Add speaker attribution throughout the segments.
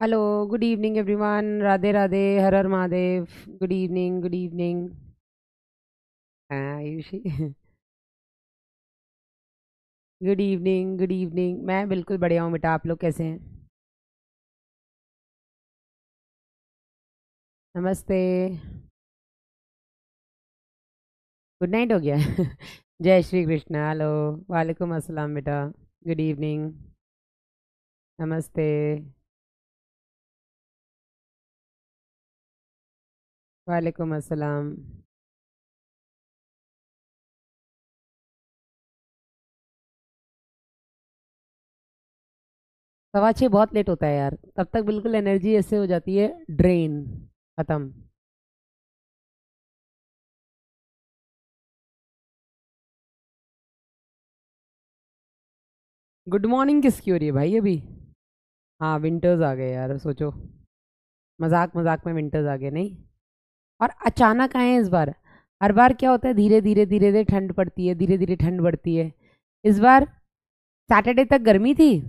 Speaker 1: Hello, good evening everyone. Radhe Radhe, Har Har Mahadev. Good evening, good evening. Ayushi. Good evening, good evening. मैं बिल्कुल बढ़िया हूँ बेटा, आप लोग कैसे हैं? नमस्ते। गुड नाइट हो गया? जय श्री कृष्ण। हेलो। वालेकुम अस्सलाम बेटा। Good evening. नमस्ते। वालेकुम अस्सलाम। सवा छः बहुत लेट होता है यार, तब तक बिल्कुल एनर्जी ऐसे हो जाती है, ड्रेन, खत्म। गुड मॉर्निंग किसकी हो रही है भाई अभी? हाँ, विंटर्स आ गए यार, सोचो। मजाक मजाक में विंटर्स आ गए नहीं। और अचानक आए हैं इस बार। हर बार क्या होता है, धीरे धीरे धीरे धीरे ठंड पड़ती है, धीरे धीरे ठंड बढ़ती है। इस बार सैटरडे तक गर्मी थी,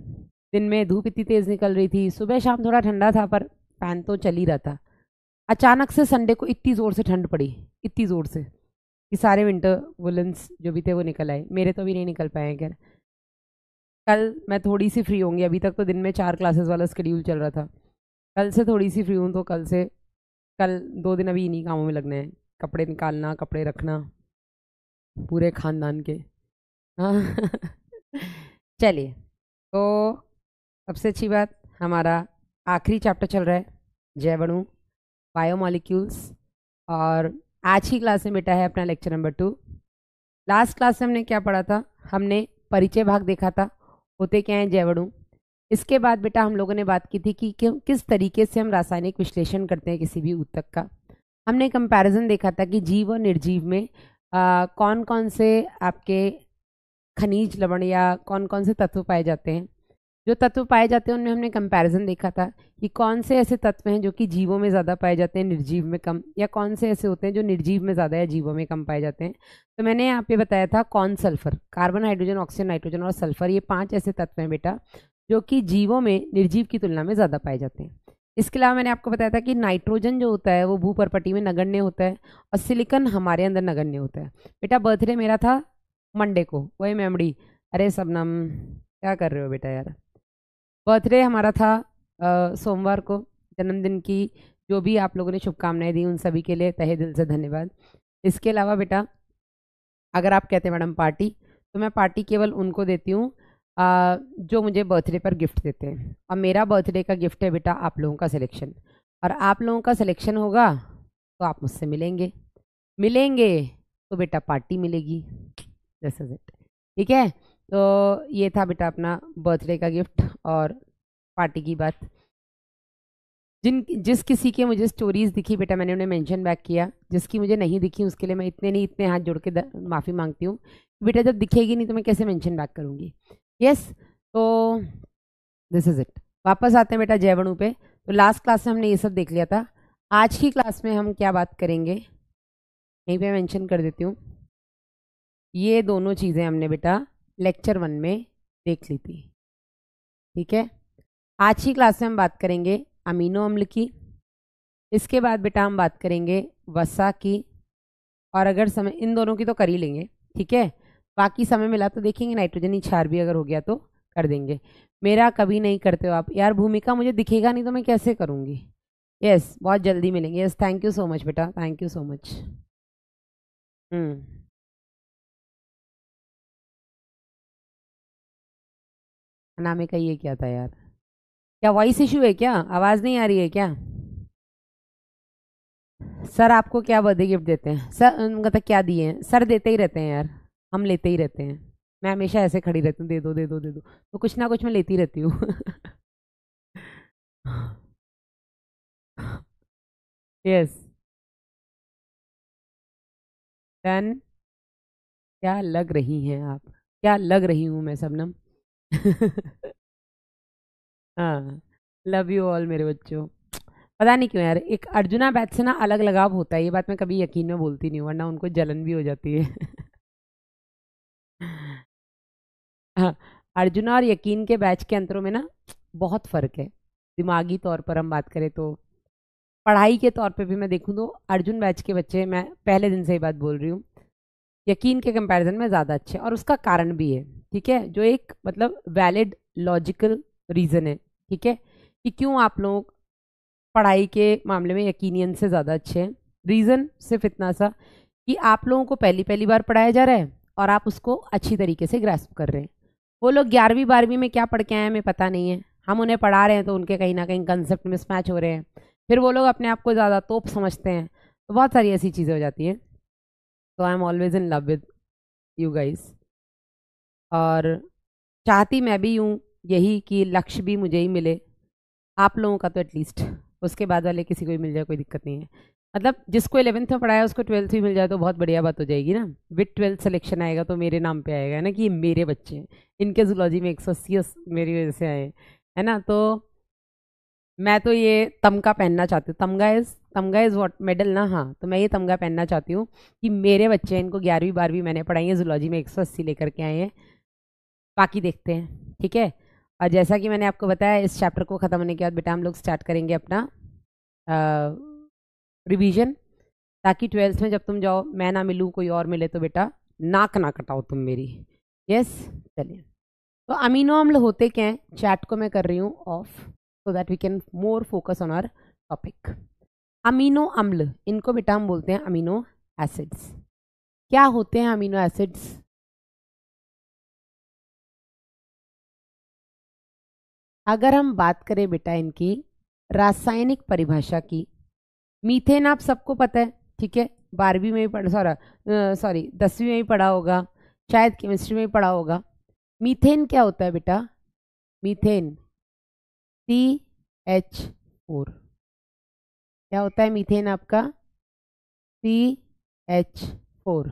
Speaker 1: दिन में धूप इतनी तेज निकल रही थी, सुबह शाम थोड़ा ठंडा था पर फैन तो चल ही रहा था। अचानक से संडे को इतनी जोर से ठंड पड़ी, इतनी जोर से कि सारे विंटर वुलन्स जो भी थे वो निकल आए। मेरे तो भी नहीं निकल पाए हैं खैर। कल मैं थोड़ी सी फ्री होंगी, अभी तक तो दिन में 4 क्लासेस वाला शेड्यूल चल रहा था। कल से थोड़ी सी फ्री हूँ, तो कल से कल 2 दिन अभी इन्हीं कामों में लगने हैं। कपड़े निकालना, कपड़े रखना, पूरे खानदान के। हाँ। चलिए। तो सबसे अच्छी बात, हमारा आखिरी चैप्टर चल रहा है, जैवणु, बायोमॉलिक्यूल्स। और आज की क्लास में बेटा है अपना लेक्चर नंबर 2। लास्ट क्लास में हमने क्या पढ़ा था? हमने परिचय भाग देखा था, होते क्या है जैवणु। इसके बाद बेटा हम लोगों ने बात की थी कि किस तरीके से हम रासायनिक विश्लेषण करते हैं किसी भी ऊतक का। हमने कंपैरिजन देखा था कि जीव और निर्जीव में कौन कौन से आपके खनिज लवण या कौन कौन से तत्व पाए जाते हैं। जो तत्व पाए जाते हैं उनमें हमने कंपैरिजन देखा था कि कौन से ऐसे तत्व हैं जो कि जीवों में ज़्यादा पाए जाते हैं, निर्जीव में कम, या कौन से ऐसे होते हैं जो निर्जीव में ज़्यादा या जीवों में कम पाए जाते हैं। तो मैंने यहाँ पे बताया था कौन sulphur, carbon, hydrogen, oxygen, nitrogen और सल्फर, ये 5 ऐसे तत्व हैं बेटा जो कि जीवों में निर्जीव की तुलना में ज़्यादा पाए जाते हैं। इसके अलावा मैंने आपको बताया था कि नाइट्रोजन जो होता है वो भूपर्पटी में नगण्य होता है, और सिलिकन हमारे अंदर नगण्य होता है। बेटा बर्थडे मेरा था मंडे को, वही मेमोरी। अरे सबनम, क्या कर रहे हो बेटा यार? बर्थडे हमारा था सोमवार को। जन्मदिन की जो भी आप लोगों ने शुभकामनाएं दी उन सभी के लिए तहे दिल से धन्यवाद। इसके अलावा बेटा अगर आप कहते हैं मैडम पार्टी, तो मैं पार्टी केवल उनको देती हूँ जो मुझे बर्थडे पर गिफ्ट देते हैं। और मेरा बर्थडे का गिफ्ट है बेटा आप लोगों का सिलेक्शन। और आप लोगों का सिलेक्शन होगा तो आप मुझसे मिलेंगे, मिलेंगे तो बेटा पार्टी मिलेगी। This is it. ठीक है। तो ये था बेटा अपना बर्थडे का गिफ्ट और पार्टी की बात। जिस किसी के मुझे स्टोरीज दिखी बेटा मैंने उन्हें मेंशन बैक किया, जिसकी मुझे नहीं दिखी उसके लिए मैं इतने नहीं इतने हाथ जोड़ के माफ़ी मांगती हूँ। बेटा जब दिखेगी नहीं तो मैं कैसे मेंशन बैक करूँगी? यस। तो दिस इज इट। वापस आते हैं बेटा जैवणु पे। तो लास्ट क्लास में हमने ये सब देख लिया था। आज की क्लास में हम क्या बात करेंगे, यहीं पे मेंशन कर देती हूँ। ये दोनों चीज़ें हमने बेटा लेक्चर 1 में देख ली थी। ठीक है। आज की क्लास में हम बात करेंगे अमीनो अम्ल की। इसके बाद बेटा हम बात करेंगे वसा की। और अगर समय, इन दोनों की तो कर ही लेंगे, ठीक है। बाकी समय मिला तो देखेंगे, नाइट्रोजन क्षार भी अगर हो गया तो कर देंगे। मेरा कभी नहीं करते हो आप यार, भूमिका मुझे दिखेगा नहीं तो मैं कैसे करूँगी? यस, बहुत जल्दी मिलेंगे। Yes, thank you so much बेटा, थैंक यू सो मच। हम्म। अनामिका ये क्या था यार? क्या वॉइस इशू है क्या? आवाज़ नहीं आ रही है क्या? सर आपको क्या बर्थडे गिफ्ट देते हैं? सर मतलब क्या दिए हैं? सर देते ही रहते हैं यार, हम लेते ही रहते हैं। मैं हमेशा ऐसे खड़ी रहती हूँ, दे दो दे दो दे दो, तो कुछ ना कुछ मैं लेती रहती हूँ। यस। डन। क्या लग रही हैं आप? क्या लग रही हूँ मैं शबनम? हाँ। लव यू ऑल मेरे बच्चों। पता नहीं क्यों यार, एक अर्जुना बैच से ना अलग लगाव होता है, ये बात मैं कभी यकीन में बोलती नहीं हूँ वरना उनको जलन भी हो जाती है। हाँ। अर्जुना और यकीन के बैच के अंतरों में ना बहुत फर्क है। दिमागी तौर पर हम बात करें तो, पढ़ाई के तौर पे भी मैं देखूँ तो अर्जुन बैच के बच्चे, मैं पहले दिन से ही बात बोल रही हूँ, यकीन के कंपैरिजन में ज़्यादा अच्छे, और उसका कारण भी है, ठीक है, जो एक मतलब वैलिड लॉजिकल रीज़न है, ठीक है, कि क्यों आप लोग पढ़ाई के मामले में यकीनियन से ज़्यादा अच्छे हैं। रीज़न सिर्फ इतना सा कि आप लोगों को पहली पहली बार पढ़ाया जा रहा है और आप उसको अच्छी तरीके से ग्रैस्प कर रहे हैं। वो लोग 11वीं 12वीं में क्या पढ़ के आए हैं हमें पता नहीं है, हम उन्हें पढ़ा रहे हैं तो उनके कहीं ना कहीं कंसेप्ट मिसमैच हो रहे हैं, फिर वो लोग अपने आप को ज़्यादा तोप समझते हैं, तो बहुत सारी ऐसी चीज़ें हो जाती हैं। तो I am always in love with you guys, और चाहती मैं भी हूँ यही कि लक्ष्य भी मुझे ही मिले, आप लोगों का तो एटलीस्ट, उसके बाद वाले किसी को भी मिल जाए कोई दिक्कत नहीं है। मतलब जिसको 11th में पढ़ाया उसको 12th भी मिल जाए तो बहुत बढ़िया बात हो जाएगी ना। विद 12th सिलेक्शन आएगा तो मेरे नाम पे आएगा ना कि ये मेरे बच्चे हैं, इनके जूलॉजी में 180 मेरी वजह से आए, है ना। तो मैं तो ये तमगा पहनना चाहती हूँ, तमगा इज व्हाट, मेडल ना, हाँ, तो मैं ये तमगा पहनना चाहती हूँ कि मेरे बच्चे, इनको 11वीं 12वीं मैंने पढ़ाई है, जूलॉजी में 180 लेकर के आए हैं, बाकी देखते हैं, ठीक है। और जैसा कि मैंने आपको बताया, इस चैप्टर को ख़त्म होने के बाद बेटा हम लोग स्टार्ट करेंगे अपना रिवीजन, ताकि 12th में जब तुम जाओ मैं ना मिलूँ, कोई और मिले तो बेटा नाक ना कटाओ तुम मेरी। यस, चलिए। तो अमीनो अम्ल होते क्या हैं, चैट को मैं कर रही हूँ off so that we can more focus on our topic. Amino अम्ल, इनको बेटा हम बोलते हैं अमीनो एसिड्स। क्या होते हैं अमीनो एसिड्स? अगर हम बात करें बेटा इनकी रासायनिक परिभाषा की, मीथेन आप सबको पता है, ठीक है, 12वीं में भी पढ़ा, सॉरी 10वीं में भी पढ़ा होगा, शायद केमिस्ट्री में भी पढ़ा होगा। मीथेन क्या होता है बेटा? मीथेन CH4, क्या होता है मीथेन आपका? CH4।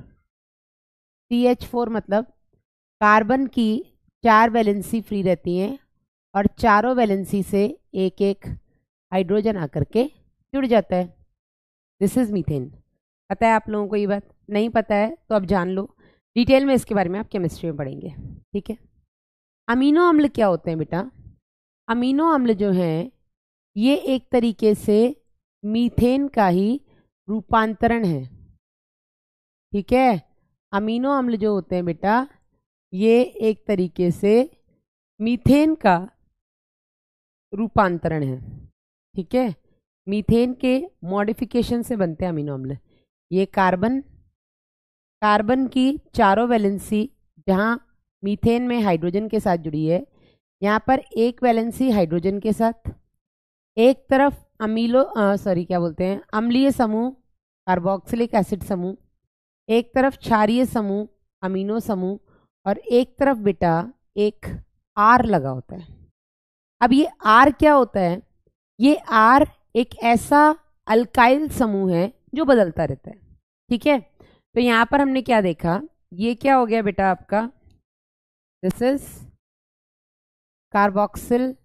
Speaker 1: CH4 मतलब कार्बन की 4 वैलेंसी फ्री रहती हैं और चारों वैलेंसी से एक एक हाइड्रोजन आकर के जुड़ जाता है। This is methane. पता है आप लोगों को ये बात? नहीं पता है तो अब जान लो, डिटेल में इसके बारे में आप केमिस्ट्री में पढ़ेंगे, ठीक है। अमीनो अम्ल क्या होते हैं बेटा? अमीनो अम्ल जो हैं ये एक तरीके से मीथेन का ही रूपांतरण है, ठीक है। अमीनो अम्ल जो होते हैं बेटा ये एक तरीके से मीथेन का रूपांतरण है, ठीक है। मीथेन के मॉडिफिकेशन से बनते हैं अमीनो अम्ल। ये कार्बन की चारों वैलेंसी जहाँ मीथेन में हाइड्रोजन के साथ जुड़ी है, यहाँ पर एक वैलेंसी हाइड्रोजन के साथ, एक तरफ क्या बोलते हैं, अम्लीय समूह कार्बोक्सिलिक एसिड समूह, एक तरफ क्षारीय समूह अमीनो समूह, और एक तरफ बेटा एक आर लगा होता है। अब ये आर क्या होता है? ये आर एक ऐसा अल्काइल समूह है जो बदलता रहता है, ठीक है। तो यहाँ पर हमने क्या देखा, ये क्या हो गया बेटा आपका? दिस इज कार्बोक्सिल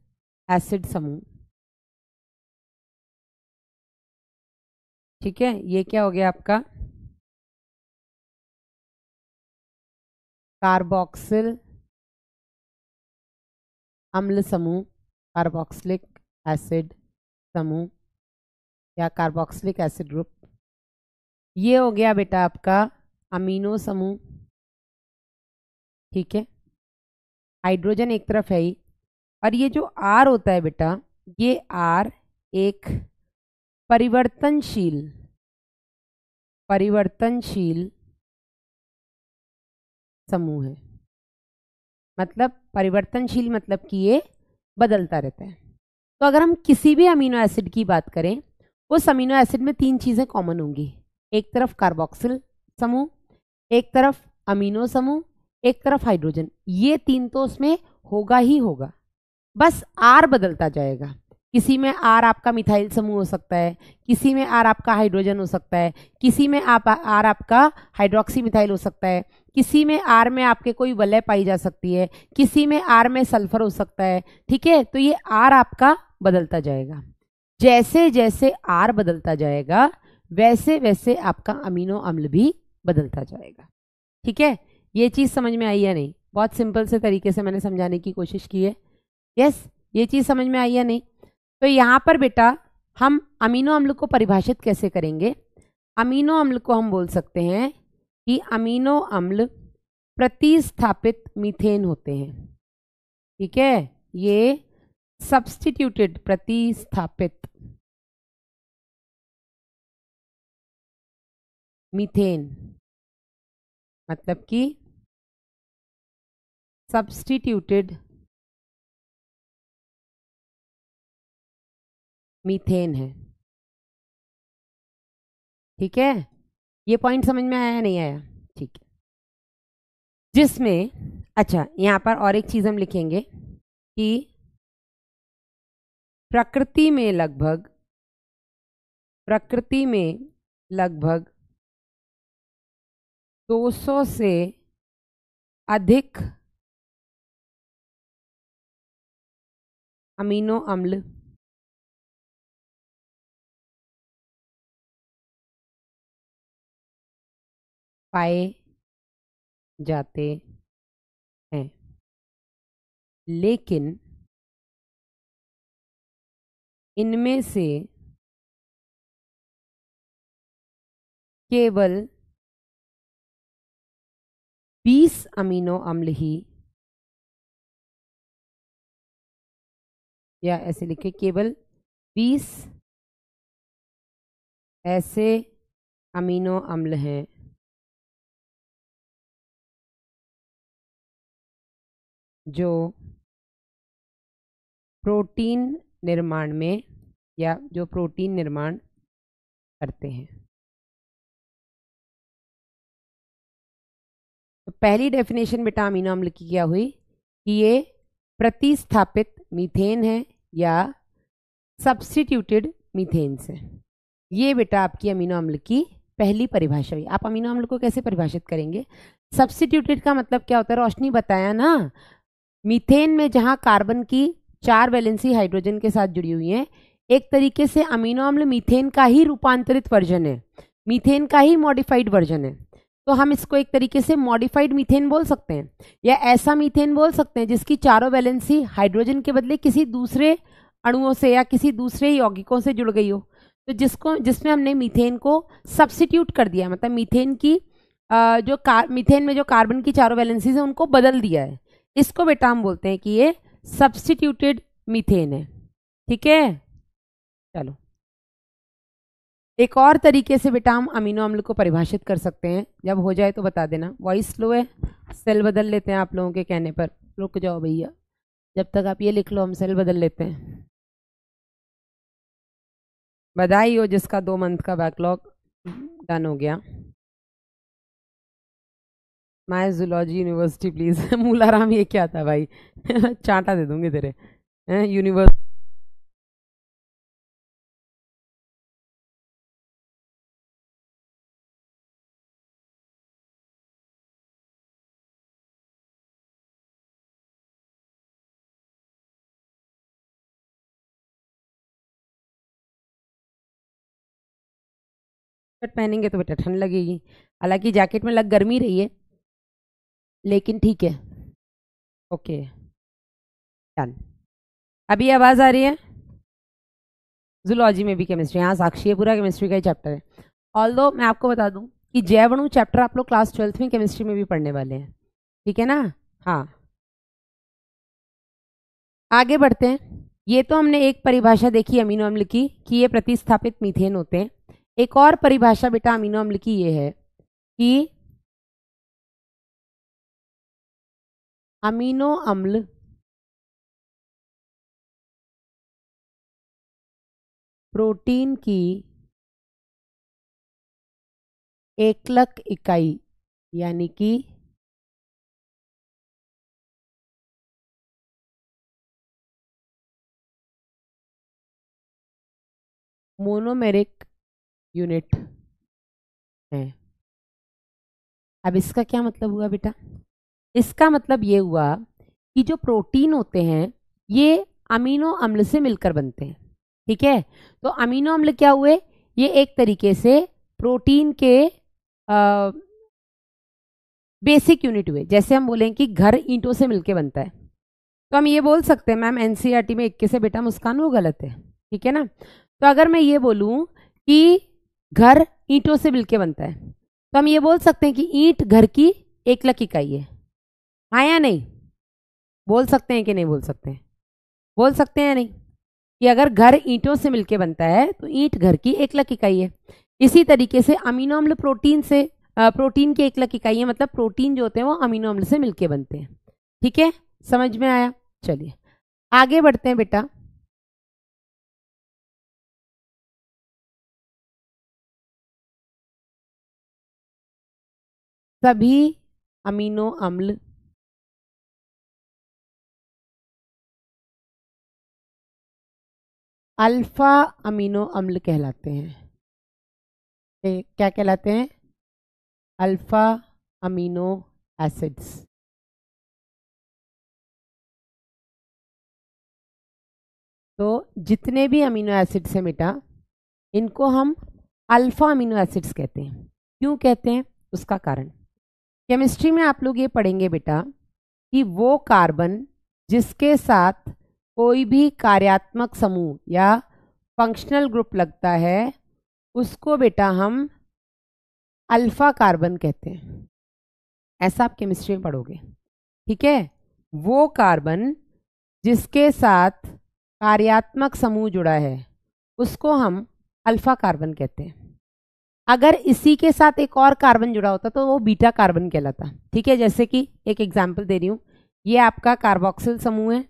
Speaker 1: एसिड समूह, ठीक है। ये क्या हो गया आपका? कार्बोक्सिल अम्ल समूह, कार्बोक्सिलिक एसिड समूह या कार्बोक्सिलिक एसिड ग्रुप। ये हो गया बेटा आपका अमीनो समूह, ठीक है। हाइड्रोजन एक तरफ है ही, और ये जो आर होता है बेटा, ये आर एक परिवर्तनशील समूह है। मतलब परिवर्तनशील मतलब कि ये बदलता रहता है। तो अगर हम किसी भी अमीनो एसिड की बात करें, उस अमीनो एसिड में 3 चीज़ें कॉमन होंगी, एक तरफ कार्बोक्सिल समूह, एक तरफ अमीनो समूह, एक तरफ हाइड्रोजन। ये 3 तो उसमें होगा ही होगा, बस आर बदलता जाएगा। किसी में आर आपका मिथाइल समूह हो सकता है, किसी में आर आपका हाइड्रोजन हो सकता है, किसी में आर आपका हाइड्रोक्सी मिथाइल हो सकता है, किसी में आर में आपके कोई वलय पाई जा सकती है, किसी में आर में सल्फर हो सकता है, ठीक है। तो ये आर आपका बदलता जाएगा। जैसे जैसे आर बदलता जाएगा वैसे वैसे आपका अमीनो अम्ल भी बदलता जाएगा, ठीक है। ये चीज़ समझ में आई या नहीं? बहुत सिंपल से तरीके से मैंने समझाने की कोशिश की है। यस, ये चीज़ समझ में आई या नहीं? तो यहाँ पर बेटा हम अमीनो अम्ल को परिभाषित कैसे करेंगे? अमीनो अम्ल को हम बोल सकते हैं कि अमीनो अम्ल प्रतिस्थापित मीथेन होते हैं। ठीक है, ये सब्स्टिट्यूटेड प्रतिस्थापित मीथेन, मतलब कि सब्स्टिट्यूटेड मीथेन है। ठीक है, ये पॉइंट समझ में आया नहीं आया? ठीक है, जिसमें अच्छा यहाँ पर और एक चीज हम लिखेंगे कि प्रकृति में लगभग 200 से अधिक अमीनो अम्ल पाए जाते हैं, लेकिन इनमें से केवल 20 अमीनो अम्ल ही, या ऐसे लिखे, केवल 20 ऐसे अमीनो अम्ल हैं जो प्रोटीन निर्माण में या जो प्रोटीन निर्माण करते हैं। तो पहली डेफिनेशन बेटा अमीनो अम्ल की क्या हुई कि ये प्रतिस्थापित मीथेन है या सब्स्टिट्यूटेड मीथेन से। ये बेटा आपकी अमीनो अम्ल की पहली परिभाषा हुई। आप अमीनो अम्ल को कैसे परिभाषित करेंगे? सब्स्टिट्यूटेड का मतलब क्या होता है? रोशनी बताया ना, मीथेन में जहां कार्बन की 4 वैलेंसी हाइड्रोजन के साथ जुड़ी हुई है, एक तरीके से अमीनो अम्ल मीथेन का ही रूपांतरित वर्जन है, मीथेन का ही मॉडिफाइड वर्जन है। तो हम इसको एक तरीके से मॉडिफाइड मीथेन बोल सकते हैं, या ऐसा मीथेन बोल सकते हैं जिसकी चारों वैलेंसी हाइड्रोजन के बदले किसी दूसरे अणुओं से या किसी दूसरे यौगिकों से जुड़ गई हो। तो जिसमें हमने मीथेन को सब्स्टिट्यूट कर दिया, मतलब मीथेन की मीथेन में जो कार्बन की चारों वैलेंसीज है उनको बदल दिया है, इसको बेटा हम बोलते हैं कि ये सब्स्टिट्यूटेड मीथेन है। ठीक है, चलो एक और तरीके से बेटा हम अमीनो अम्ल को परिभाषित कर सकते हैं, जब हो जाए तो बता देना। वॉइस स्लो है, सेल बदल लेते हैं आप लोगों के कहने पर। रुक जाओ भैया, जब तक आप ये लिख लो हम सेल बदल लेते हैं। बधाई हो जिसका 2 मंथ का बैकलॉग डन हो गया। My zoology university please. Mularam ये क्या था भाई? चांटा दे दूंगी तेरे यूनिवर्सिटी। पहनेंगे तो बेटा ठंड लगेगी, हालांकि जैकेट में लग गर्मी रही है, लेकिन ठीक है, ओके डन। अभी आवाज आ रही है? जूलॉजी में भी केमिस्ट्री, हाँ साक्षी है, पूरा केमिस्ट्री का ही चैप्टर है। ऑल्दो मैं आपको बता दूं कि जैवणु चैप्टर आप लोग क्लास 12th में केमिस्ट्री में भी पढ़ने वाले हैं, ठीक है ना? हाँ, आगे बढ़ते हैं। ये तो हमने एक परिभाषा देखी अमीनो अम्ल की कि ये प्रतिस्थापित मीथेन होते हैं। एक और परिभाषा बेटा अमीनो अम्ल की ये है कि अमीनो अम्ल प्रोटीन की एकलक इकाई यानी कि मोनोमेरिक यूनिट है। अब इसका क्या मतलब हुआ बेटा? इसका मतलब ये हुआ कि जो प्रोटीन होते हैं ये अमीनो अम्ल से मिलकर बनते हैं। ठीक है, तो अमीनो अम्ल क्या हुए? ये एक तरीके से प्रोटीन के बेसिक यूनिट हुए। जैसे हम बोलें कि घर ईंटों से मिलकर बनता है, तो हम ये बोल सकते हैं मैम एनसीईआरटी में इक्के से बेटा मुस्कान वो गलत है, ठीक है ना। तो अगर मैं ये बोलूं कि घर ईंटों से मिलके बनता है, तो हम ये बोल सकते हैं कि ईंट घर की एकलक इकाई है, हाँ या नहीं? बोल सकते हैं कि नहीं बोल सकते हैं? बोल सकते हैं या नहीं कि अगर घर ईंटों से मिलके बनता है तो ईंट घर की एकलक इकाई है। इसी तरीके से अमीनो अम्ल प्रोटीन से प्रोटीन की एकलक इकाई है, मतलब प्रोटीन जो होते हैं वो अमीनो अम्ल से मिलके बनते हैं। ठीक है, समझ में आया? चलिए आगे बढ़ते हैं बेटा। सभी अमीनो अम्ल अल्फा अमीनो अम्ल कहलाते हैं। क्या कहलाते हैं? Alpha amino acids. तो जितने भी अमीनो एसिड्स हैं बेटा, इनको हम अल्फा अमीनो एसिड्स कहते हैं। क्यों कहते हैं? उसका कारण केमिस्ट्री में आप लोग ये पढ़ेंगे बेटा कि वो कार्बन जिसके साथ कोई भी कार्यात्मक समूह या फंक्शनल ग्रुप लगता है उसको बेटा हम अल्फा कार्बन कहते हैं। ऐसा आप केमिस्ट्री में पढ़ोगे, ठीक है। वो कार्बन जिसके साथ कार्यात्मक समूह जुड़ा है उसको हम अल्फा कार्बन कहते हैं। अगर इसी के साथ एक और कार्बन जुड़ा होता तो वो बीटा कार्बन कहलाता, ठीक है। जैसे कि एक एग्जांपल दे रही हूँ, ये आपका कार्बोक्सिल समूह है,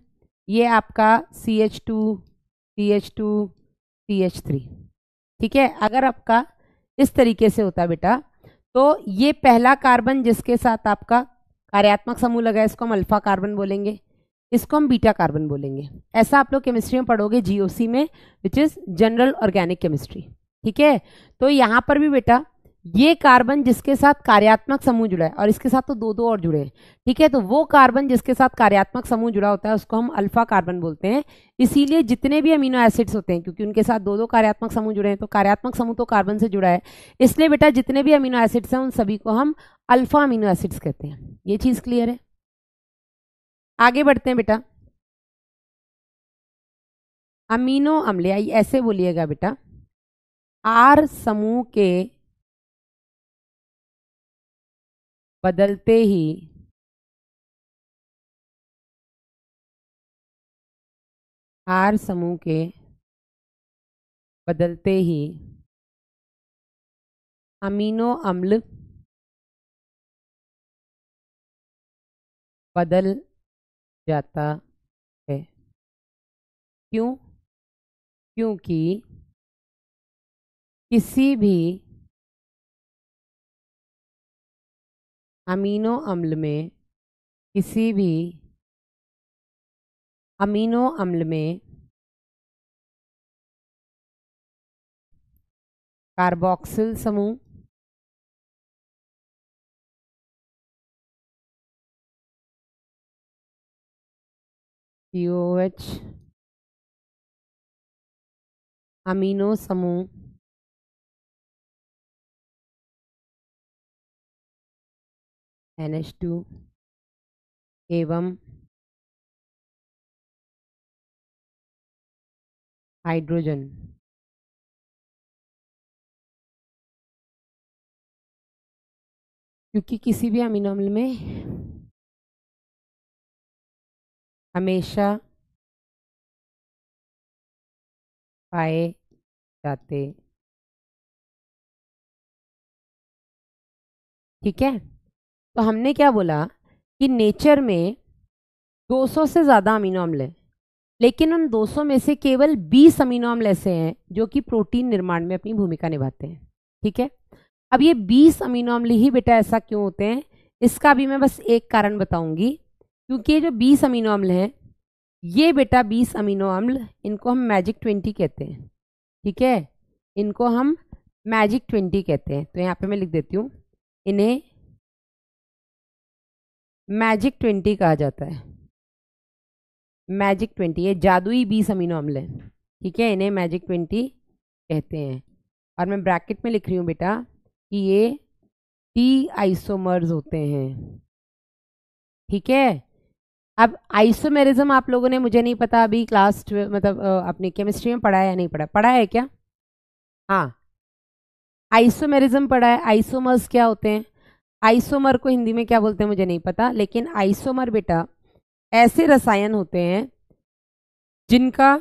Speaker 1: ये आपका CH2 CH2 CH3, ठीक है। अगर आपका इस तरीके से होता बेटा तो ये पहला कार्बन जिसके साथ आपका कार्यात्मक समूह लगा है इसको हम अल्फा कार्बन बोलेंगे, इसको हम बीटा कार्बन बोलेंगे। ऐसा आप लोग केमिस्ट्री में पढ़ोगे GOC में, which is general organic chemistry, ठीक है। तो यहाँ पर भी बेटा ये कार्बन जिसके साथ कार्यात्मक समूह जुड़ा है और इसके साथ तो दो दो और जुड़े हैं, ठीक है। तो वो कार्बन जिसके साथ कार्यात्मक समूह जुड़ा होता है उसको हम अल्फा कार्बन बोलते हैं। इसीलिए जितने भी अमीनो एसिड्स होते हैं क्योंकि उनके साथ दो दो कार्यात्मक समूह जुड़े हैं, तो कार्यात्मक समूह तो कार्बन से जुड़ा है, इसलिए बेटा जितने भी अमीनो एसिड्स हैं उन सभी को हम अल्फा अमीनो एसिड्स कहते हैं। ये चीज क्लियर है? आगे बढ़ते हैं बेटा। अमीनो अम्ल ऐसे बोलिएगा बेटा, आर समूह के बदलते ही आर समूह के बदलते ही अमीनो अम्ल बदल जाता है। क्यों? क्योंकि किसी भी अमीनो अम्ल में किसी भी अमीनो अम्ल में कार्बोक्सिल समूह COH अमीनो समूह NH2 एवं हाइड्रोजन क्योंकि किसी भी अमीनो अम्ल में हमेशा पाए जाते, ठीक है। तो हमने क्या बोला कि नेचर में 200 से ज़्यादा अमीनो अम्ल हैं, लेकिन उन 200 में से केवल 20 अमीनो अम्ल ऐसे हैं जो कि प्रोटीन निर्माण में अपनी भूमिका निभाते हैं, ठीक है। अब ये 20 अमीनो अम्ल ही बेटा ऐसा क्यों होते हैं, इसका भी मैं बस एक कारण बताऊंगी। क्योंकि ये जो 20 अमीनो अम्ल हैं, ये बेटा 20 अमीनो अम्ल इनको हम मैजिक 20 कहते हैं, ठीक है। इनको हम मैजिक 20 कहते हैं। तो यहाँ पे मैं लिख देती हूँ, इन्हें मैजिक 20 कहा जाता है। मैजिक 20 ये जादुई 20 अमीनो अम्ल है, ठीक है। इन्हें मैजिक 20 कहते हैं। और मैं ब्रैकेट में लिख रही हूँ बेटा कि ये टी आइसोमर्स होते हैं, ठीक है। अब आइसोमेरिज्म आप लोगों ने, मुझे नहीं पता अभी क्लास मतलब अपनी केमिस्ट्री में पढ़ा है या नहीं पढ़ा, पढ़ा है क्या? हाँ, आइसोमेरिज्म पढ़ा है। आइसोमर्स क्या होते हैं? आइसोमर को हिंदी में क्या बोलते हैं मुझे नहीं पता, लेकिन आइसोमर बेटा ऐसे रसायन होते हैं जिनका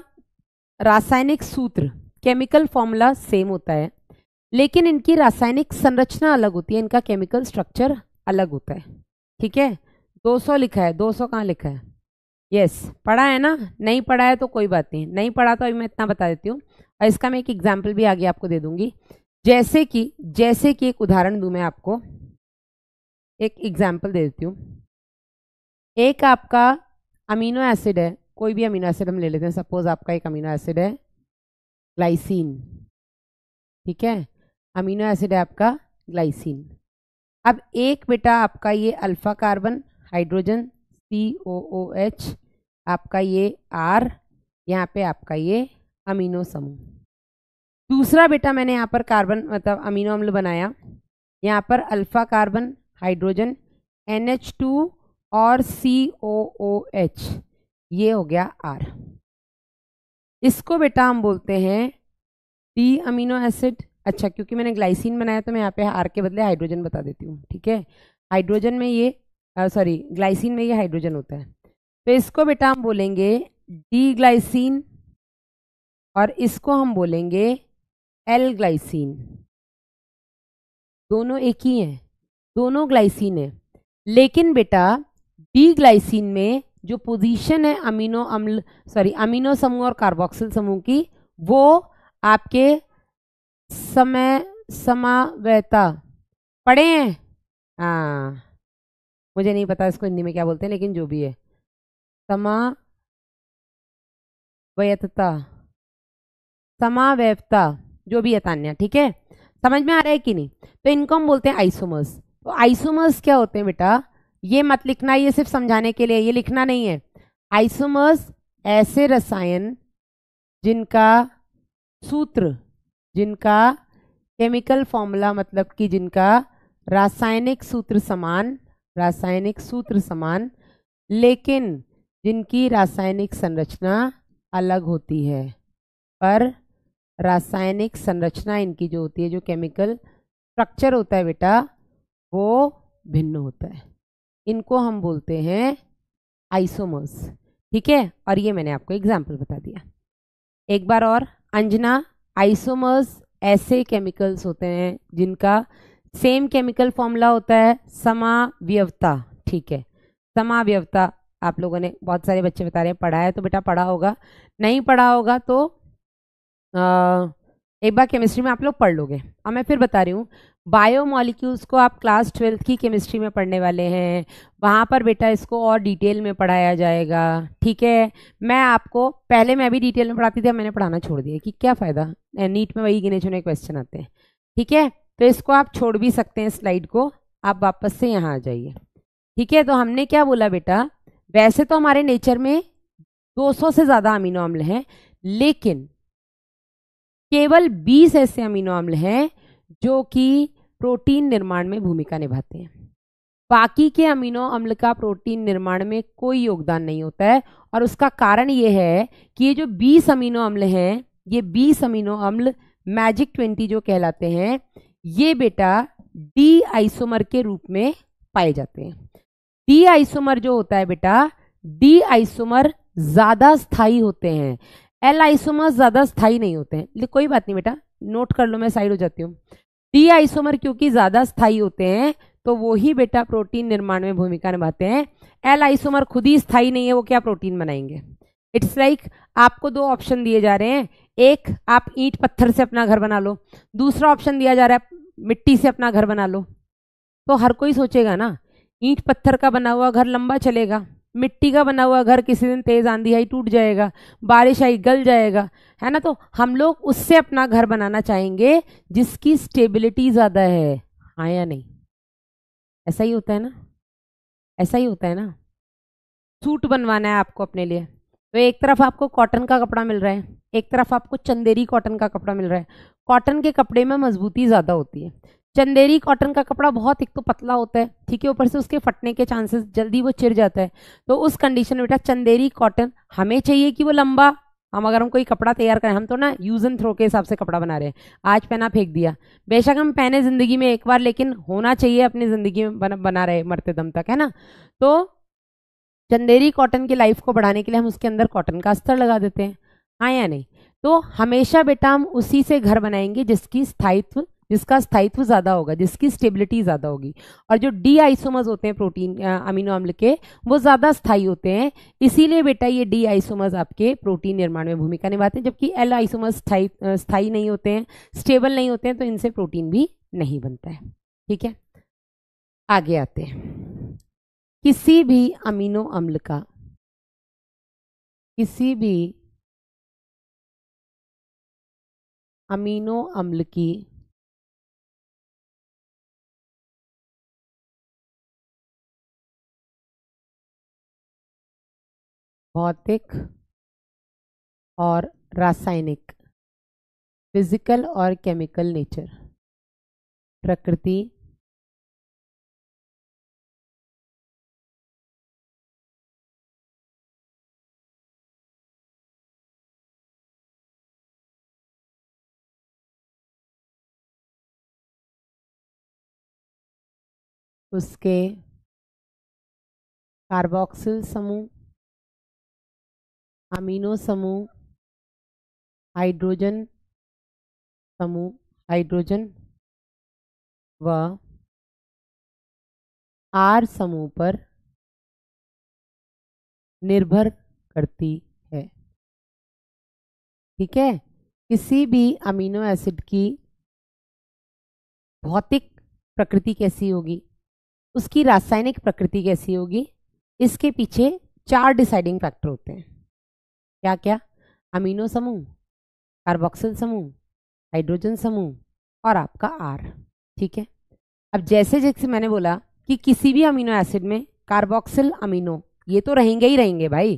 Speaker 1: रासायनिक सूत्र, केमिकल फॉर्मूला सेम होता है, लेकिन इनकी रासायनिक संरचना अलग होती है, इनका केमिकल स्ट्रक्चर अलग होता है। ठीक है, 200 लिखा है, 200 कहाँ लिखा है? यस, पढ़ा है ना? नहीं पढ़ा है तो कोई बात नहीं, नहीं पढ़ा तो अभी मैं इतना बता देती हूँ, और इसका मैं एक एग्जाम्पल भी आगे आपको दे दूंगी। जैसे कि एक उदाहरण दूं मैं आपको, एक एग्जाम्पल दे देती हूँ। एक आपका अमीनो एसिड है, कोई भी अमीनो एसिड हम ले लेते हैं, सपोज आपका एक अमीनो एसिड है ग्लाइसिन। ठीक है, अमीनो एसिड है आपका ग्लाइसिन। अब एक बेटा आपका ये अल्फा कार्बन हाइड्रोजन COOH, आपका ये R, यहाँ पे आपका ये अमीनो समूह। दूसरा बेटा मैंने यहाँ पर कार्बन मतलब अमीनो अम्ल बनाया, यहाँ पर अल्फा कार्बन हाइड्रोजन NH2 और COOH, ये हो गया R। इसको बेटा हम बोलते हैं डी अमीनो एसिड। अच्छा, क्योंकि मैंने ग्लाइसिन बनाया तो मैं यहाँ पे R के बदले हाइड्रोजन बता देती हूँ। ठीक है, हाइड्रोजन में ये सॉरी ग्लाइसिन में ये हाइड्रोजन होता है, तो इसको बेटा हम बोलेंगे डी ग्लाइसिन, और इसको हम बोलेंगे एल ग्लाइसिन। दोनों एक ही हैं, दोनों ग्लाइसिन है, लेकिन बेटा डी ग्लाइसिन में जो पोजीशन है अमीनो अम्ल अमीनो समूह और कार्बोक्सिल समूह की, वो आपके समावयता पढ़े हैं? हाँ, मुझे नहीं पता इसको हिंदी में क्या बोलते हैं, लेकिन जो भी है समावयवता जो भी है तान्या। ठीक है, समझ में आ रहा है कि नहीं? तो इनको हम बोलते हैं आइसोमर्स। तो आइसोमर्स क्या होते हैं बेटा, ये मत लिखना, ये सिर्फ समझाने के लिए, ये लिखना नहीं है। आइसोमर्स ऐसे रसायन जिनका सूत्र, जिनका केमिकल फॉर्मूला मतलब कि जिनका रासायनिक सूत्र समान, लेकिन जिनकी रासायनिक संरचना अलग होती है, पर रासायनिक संरचना इनकी जो होती है, जो केमिकल स्ट्रक्चर होता है बेटा, वो भिन्न होता है। इनको हम बोलते हैं आइसोमर्स। ठीक है, और ये मैंने आपको एग्जाम्पल बता दिया। एक बार और अंजना, आइसोमर्स ऐसे केमिकल्स होते हैं जिनका सेम केमिकल फॉर्मूला होता है समावयवता। ठीक है, समावयवता आप लोगों ने, बहुत सारे बच्चे बता रहे हैं पढ़ा है, तो बेटा पढ़ा होगा, नहीं पढ़ा होगा तो एक बार केमिस्ट्री में आप लोग पढ़ लोगे। अब मैं फिर बता रही हूँ, बायोमॉलिक्यूल्स को आप क्लास 12th की केमिस्ट्री में पढ़ने वाले हैं, वहाँ पर बेटा इसको और डिटेल में पढ़ाया जाएगा। ठीक है, मैं आपको पहले मैं भी डिटेल में पढ़ाती थी, अब मैंने पढ़ाना छोड़ दिया कि क्या फ़ायदा, नीट में वही गिने चुने क्वेश्चन आते हैं। ठीक है, तो इसको आप छोड़ भी सकते हैं, स्लाइड को आप वापस से यहाँ आ जाइए। ठीक है, तो हमने क्या बोला बेटा, वैसे तो हमारे नेचर में 200 से ज़्यादा अमीनो अम्ल हैं, लेकिन केवल 20 ऐसे अमीनो अम्ल हैं जो कि प्रोटीन निर्माण में भूमिका निभाते हैं। बाकी के अमीनो अम्ल का प्रोटीन निर्माण में कोई योगदान नहीं होता है, और उसका कारण ये है कि ये जो 20 अमीनो अम्ल हैं, ये 20 अमीनो अम्ल मैजिक 20 जो कहलाते हैं, ये बेटा डी आइसोमर के रूप में पाए जाते हैं। डी आइसोमर जो होता है बेटा, डी आइसोमर ज्यादा स्थायी होते हैं, एल आइसोमर ज्यादा स्थायी नहीं होते हैं। कोई बात नहीं बेटा, नोट कर लो, मैं साइड हो जाती हूँ। डी आइसोमर क्योंकि ज्यादा स्थायी होते हैं, तो वो ही बेटा प्रोटीन निर्माण में भूमिका निभाते हैं। एल आइसोमर खुद ही स्थायी नहीं है, वो क्या प्रोटीन बनाएंगे? इट्स लाइक आपको दो ऑप्शन दिए जा रहे हैं, एक आप ईंट पत्थर से अपना घर बना लो, दूसरा ऑप्शन दिया जा रहा है मिट्टी से अपना घर बना लो। तो हर कोई सोचेगा ना, ईंट पत्थर का बना हुआ घर लंबा चलेगा, मिट्टी का बना हुआ घर किसी दिन तेज आंधी आई टूट जाएगा, बारिश आई गल जाएगा, है ना? तो हम लोग उससे अपना घर बनाना चाहेंगे जिसकी स्टेबिलिटी ज्यादा है, हाँ या नहीं? ऐसा ही होता है ना, ऐसा ही होता है ना। सूट बनवाना है आपको अपने लिए, तो एक तरफ आपको कॉटन का कपड़ा मिल रहा है, एक तरफ आपको चंदेरी कॉटन का कपड़ा मिल रहा है। कॉटन के कपड़े में मजबूती ज़्यादा होती है, चंदेरी कॉटन का कपड़ा बहुत एक तो पतला होता है, ठीक है, ऊपर से उसके फटने के चांसेस, जल्दी वो चिर जाता है। तो उस कंडीशन में बेटा चंदेरी कॉटन हमें चाहिए कि वो लंबा, हम कोई कपड़ा तैयार करें, हम तो ना यूज एंड थ्रो के हिसाब से कपड़ा बना रहे हैं, आज पहना फेंक दिया, बेशक हम पहने जिंदगी में एक बार, लेकिन होना चाहिए अपनी जिंदगी में बना रहे मरते दम तक, है ना। तो चंदेरी कॉटन की लाइफ को बढ़ाने के लिए हम उसके अंदर कॉटन का अस्तर लगा देते हैं, हाँ या नहीं। तो हमेशा बेटा हम उसी से घर बनाएंगे जिसका स्थायित्व ज्यादा होगा, जिसकी स्टेबिलिटी ज्यादा होगी। और जो डी आइसोमर्स होते हैं प्रोटीन अमीनो अम्ल के, वो ज्यादा स्थायी होते हैं, इसीलिए बेटा ये डी आइसोमर्स आपके प्रोटीन निर्माण में भूमिका निभाते हैं, जबकि एल आइसोमर्स स्थायी नहीं होते हैं, स्टेबल नहीं होते हैं, तो इनसे प्रोटीन भी नहीं बनता है, ठीक है। आगे आते हैं, किसी भी अमीनो अम्ल का, किसी भी अमीनो अम्ल की भौतिक और रासायनिक, फिजिकल और केमिकल नेचर, प्रकृति, उसके कार्बोक्सिल समूह, अमीनो समूह, हाइड्रोजन समूह, हाइड्रोजन व आर समूह पर निर्भर करती है, ठीक है। किसी भी अमीनो एसिड की भौतिक प्रकृति कैसी होगी, उसकी रासायनिक प्रकृति कैसी होगी, इसके पीछे 4 डिसाइडिंग फैक्टर होते हैं। क्या क्या? अमीनो समूह, कार्बोक्सिल समूह, हाइड्रोजन समूह और आपका आर, ठीक है। अब जैसे जैसे मैंने बोला कि किसी भी अमीनो एसिड में कार्बोक्सिल अमीनो, ये तो रहेंगे ही रहेंगे भाई,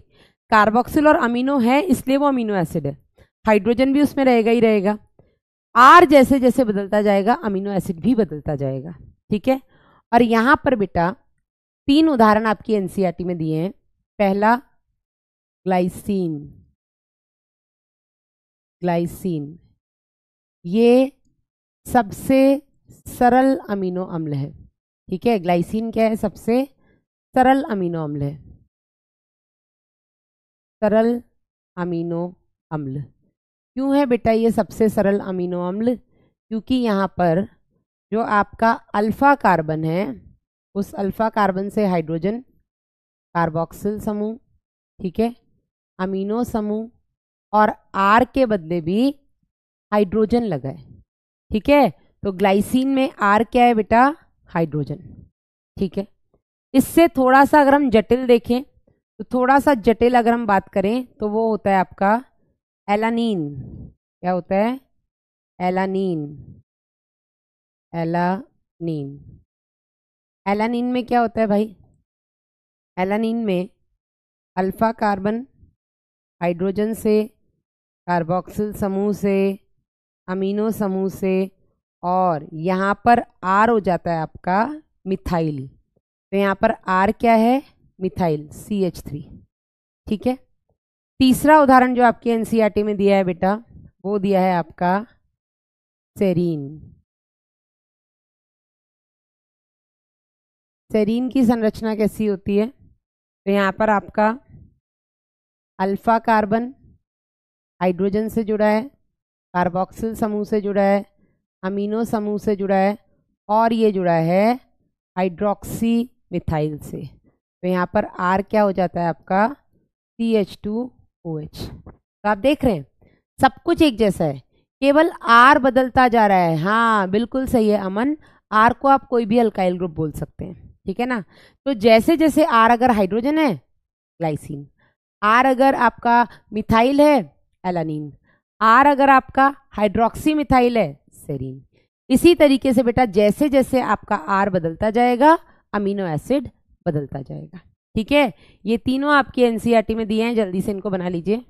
Speaker 1: कार्बोक्सिल और अमीनो है इसलिए वो अमीनो एसिड है, हाइड्रोजन भी उसमें रहेगा ही रहेगा, आर जैसे जैसे बदलता जाएगा अमीनो एसिड भी बदलता जाएगा, ठीक है। और यहां पर बेटा 3 उदाहरण आपकी एनसीईआरटी में दिए हैं। पहला ग्लाइसीन, ग्लाइसीन ये सबसे सरल अमीनो अम्ल है, ठीक है। ग्लाइसीन क्या है? सबसे सरल अमीनो अम्ल है, सरल अमीनो अम्ल। क्यों है बेटा ये सबसे सरल अमीनो अम्ल? क्योंकि यहाँ पर जो आपका अल्फा कार्बन है, उस अल्फा कार्बन से हाइड्रोजन, कार्बोक्सिल समूह, ठीक है, अमीनो समूह और आर के बदले भी हाइड्रोजन लगा है, ठीक है। तो ग्लाइसीन में आर क्या है बेटा? हाइड्रोजन, ठीक है। इससे थोड़ा सा अगर हम जटिल देखें, तो थोड़ा सा जटिल अगर हम बात करें तो वो होता है आपका एलानीन। क्या होता है? Alanine, alanine. एलानीन में क्या होता है भाई? एलानीन में अल्फा कार्बन हाइड्रोजन से, कार्बोक्सिल समूह से, अमीनो समूह से, और यहाँ पर आर हो जाता है आपका मिथाइल। तो यहाँ पर आर क्या है? मिथाइल CH3, ठीक है। तीसरा उदाहरण जो आपके एनसीईआरटी में दिया है बेटा, वो दिया है आपका सेरीन। सेरीन की संरचना कैसी होती है? तो यहाँ पर आपका अल्फा कार्बन हाइड्रोजन से जुड़ा है, कार्बोक्सिल समूह से जुड़ा है, अमीनो समूह से जुड़ा है, और ये जुड़ा है हाइड्रोक्सी मिथाइल से। तो यहाँ पर आर क्या हो जाता है आपका? CH2OH। तो आप देख रहे हैं सब कुछ एक जैसा है, केवल आर बदलता जा रहा है। हाँ बिल्कुल सही है अमन, आर को आप कोई भी अल्काइल ग्रुप बोल सकते हैं, ठीक है ना। तो जैसे जैसे आर अगर हाइड्रोजन है ग्लाइसीन, आर अगर आपका मिथाइल है एलानीन, आर अगर आपका हाइड्रोक्सी मिथाइल है सेरीन। इसी तरीके से बेटा जैसे जैसे आपका आर बदलता जाएगा अमीनो एसिड बदलता जाएगा, ठीक है। ये तीनों आपके एनसीईआरटी में दिए हैं, जल्दी से इनको बना लीजिए।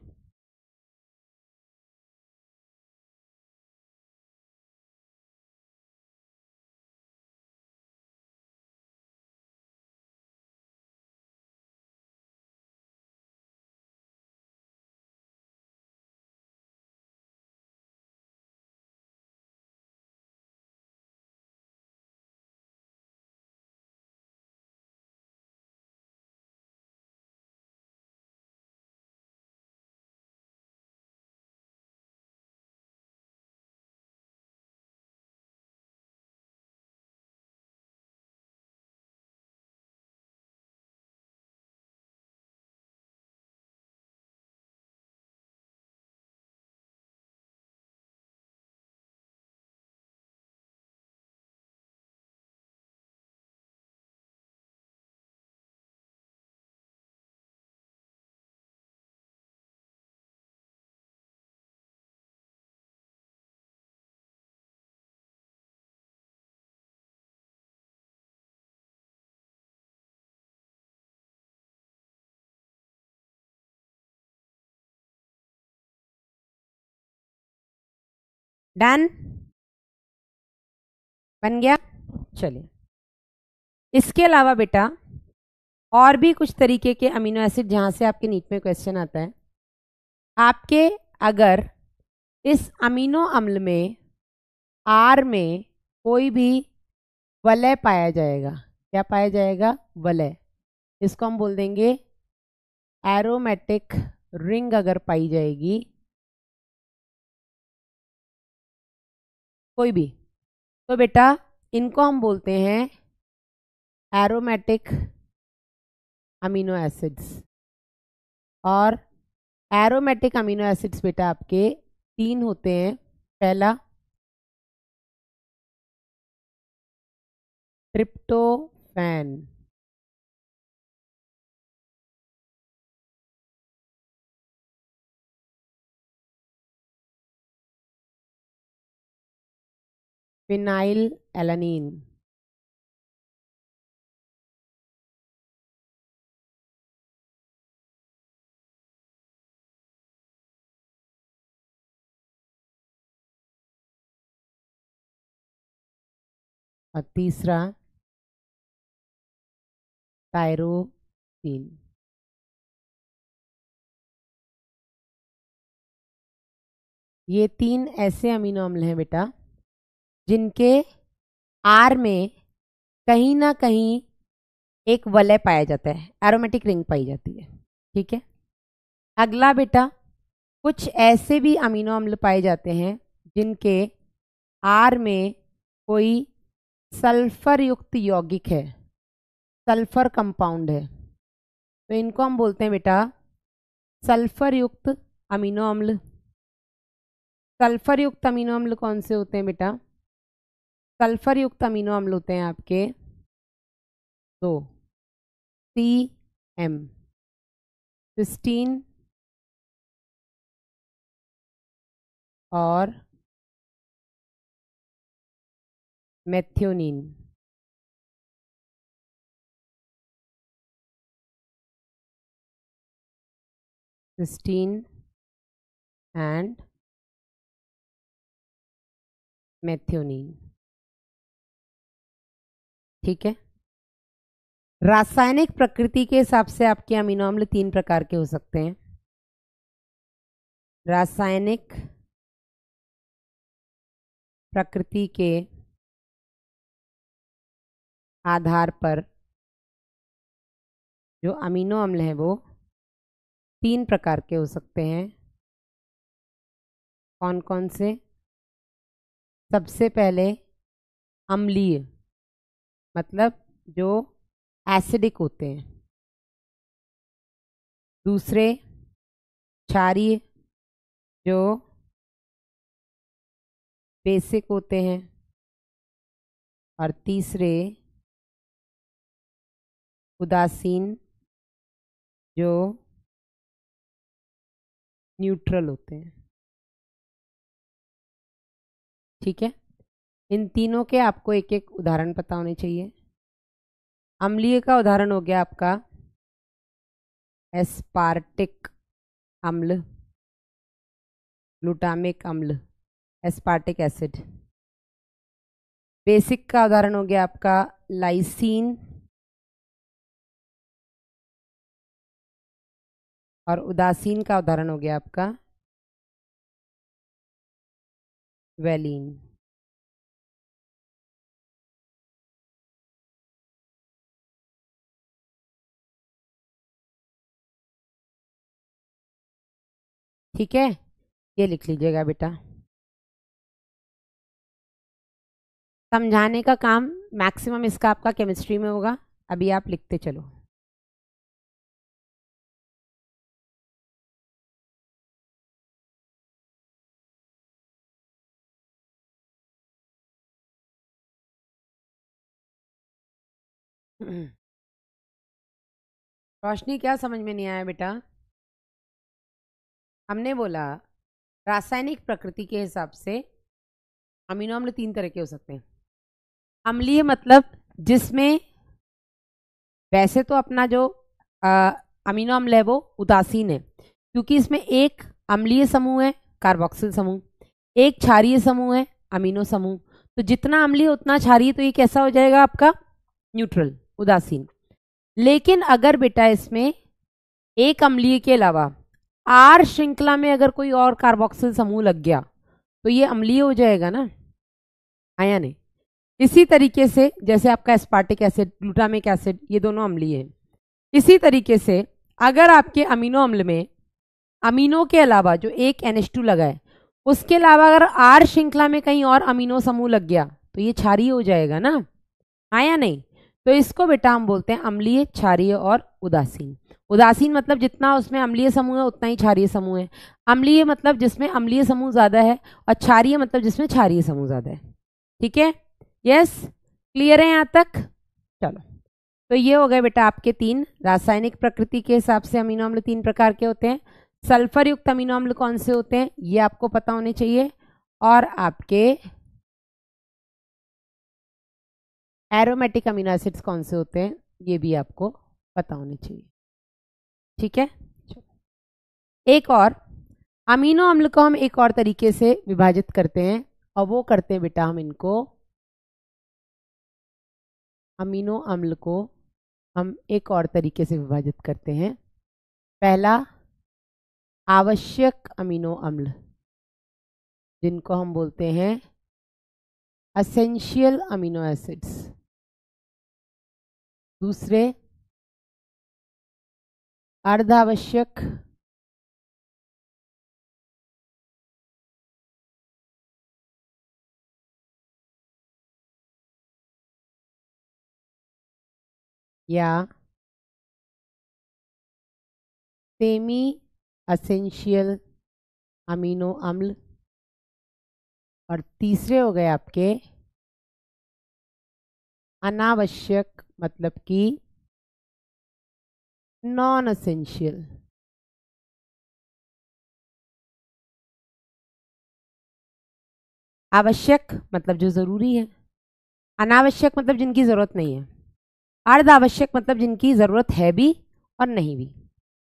Speaker 1: डन, बन गया। चलिए, इसके अलावा बेटा और भी कुछ तरीके के अमीनो एसिड जहां से आपके नीट में क्वेश्चन आता है। आपके अगर इस अमीनो अम्ल में आर में कोई भी वलय पाया जाएगा, क्या पाया जाएगा? वलय। इसको हम बोल देंगे एरोमेटिक रिंग अगर पाई जाएगी कोई भी, तो बेटा इनको हम बोलते हैं एरोमेटिक अमीनो एसिड्स। और एरोमेटिक अमीनो एसिड्स बेटा आपके 3 होते हैं। पहला ट्रिप्टोफैन, फिनाइल एलानीन, और तीसरा टायरोसिन। ये 3 ऐसे अमीनो अम्ल हैं बेटा जिनके आर में कहीं ना कहीं एक वलय पाया जाता है, एरोमेटिक रिंग पाई जाती है। ठीक है। अगला बेटा कुछ ऐसे भी अमीनो अम्ल पाए जाते हैं जिनके आर में कोई सल्फर युक्त यौगिक है, सल्फर कंपाउंड है, तो इनको हम बोलते हैं बेटा सल्फर युक्त अमीनो अम्ल। सल्फर युक्त अमीनो अम्ल कौन से होते हैं बेटा? सल्फर युक्त अमीनो अम्ल होते हैं आपके 2, CM, सिस्टीन और मेथियोनिन। Cysteine and methionine. ठीक है। रासायनिक प्रकृति के हिसाब से आपके अमीनो अम्ल 3 प्रकार के हो सकते हैं। रासायनिक प्रकृति के आधार पर जो अमीनो अम्ल हैं वो 3 प्रकार के हो सकते हैं। कौन कौन से? सबसे पहले अम्लीय, मतलब जो एसिडिक होते हैं। दूसरे क्षारीय, जो बेसिक होते हैं। और तीसरे उदासीन, जो न्यूट्रल होते हैं। ठीक है। इन तीनों के आपको एक एक उदाहरण पता होने चाहिए। अम्लीय का उदाहरण हो गया आपका एस्पार्टिक अम्ल, ग्लूटामिक अम्ल, एस्पार्टिक एसिड। बेसिक का उदाहरण हो गया आपका लाइसीन, और उदासीन का उदाहरण हो गया आपका वेलिन। ठीक है, ये लिख लीजिएगा बेटा। समझाने का काम मैक्सिमम इसका आपका केमिस्ट्री में होगा, अभी आप लिखते चलो। रोशनी, क्या समझ में नहीं आया बेटा? हमने बोला रासायनिक प्रकृति के हिसाब से अमीनो अम्ल 3 तरह के हो सकते हैं। अम्लीय मतलब जिसमें वैसे तो अपना जो अमीनो अम्ल है वो उदासीन है, क्योंकि इसमें एक अम्लीय समूह है कार्बोक्सिल समूह, एक क्षारीय समूह है अमीनो समूह, तो जितना अम्लीय उतना क्षारीय, तो ये कैसा हो जाएगा आपका न्यूट्रल, उदासीन। लेकिन अगर बेटा इसमें एक अम्लीय के अलावा आर श्रृंखला में अगर कोई और कार्बोक्सिल समूह लग गया तो ये अम्लीय हो जाएगा ना, आया नहीं। इसी तरीके से जैसे आपका एस्पार्टिक एसिड, ग्लूटामिक एसिड, ये दोनों अम्लीय हैं। इसी तरीके से अगर आपके अमीनो अम्ल में अमीनो के अलावा जो एक NH2 लगा है उसके अलावा अगर आर श्रृंखला में कहीं और अमीनो समूह लग गया तो ये क्षारीय हो जाएगा ना, आया नहीं। तो इसको बेटा हम बोलते हैं अम्लीय, क्षारीय और उदासीन। उदासीन मतलब जितना उसमें अम्लीय समूह है उतना ही क्षारीय समूह है। अम्लीय मतलब जिसमें अम्लीय समूह ज्यादा है, और क्षारीय मतलब जिसमें क्षारीय समूह ज्यादा है। ठीक है, यस, क्लियर है यहाँ तक? चलो, तो ये हो गए बेटा आपके तीन। रासायनिक प्रकृति के हिसाब से अमीनो अम्ल तीन प्रकार के होते हैं। सल्फर युक्त अमीनो अम्ल कौन से होते हैं ये आपको पता होने चाहिए, और आपके एरोमेटिक अमीनो एसिड्स कौन से होते हैं ये भी आपको पता होने चाहिए। ठीक है, एक और अमीनो अम्ल को हम एक और तरीके से विभाजित करते हैं, और वो करते हैं बेटा हम इनको, अमीनो अम्ल को हम एक और तरीके से विभाजित करते हैं। पहला, आवश्यक अमीनो अम्ल, जिनको हम बोलते हैं एसेंशियल अमीनो एसिड्स। दूसरे, अर्धावश्यक या सेमी एसेंशियल अमीनो अम्ल। और तीसरे हो गए आपके अनावश्यक, मतलब कि नॉन एसेंशियल। आवश्यक मतलब जो जरूरी है, अनावश्यक मतलब जिनकी जरूरत नहीं है, अर्ध आवश्यक मतलब जिनकी जरूरत है भी और नहीं भी।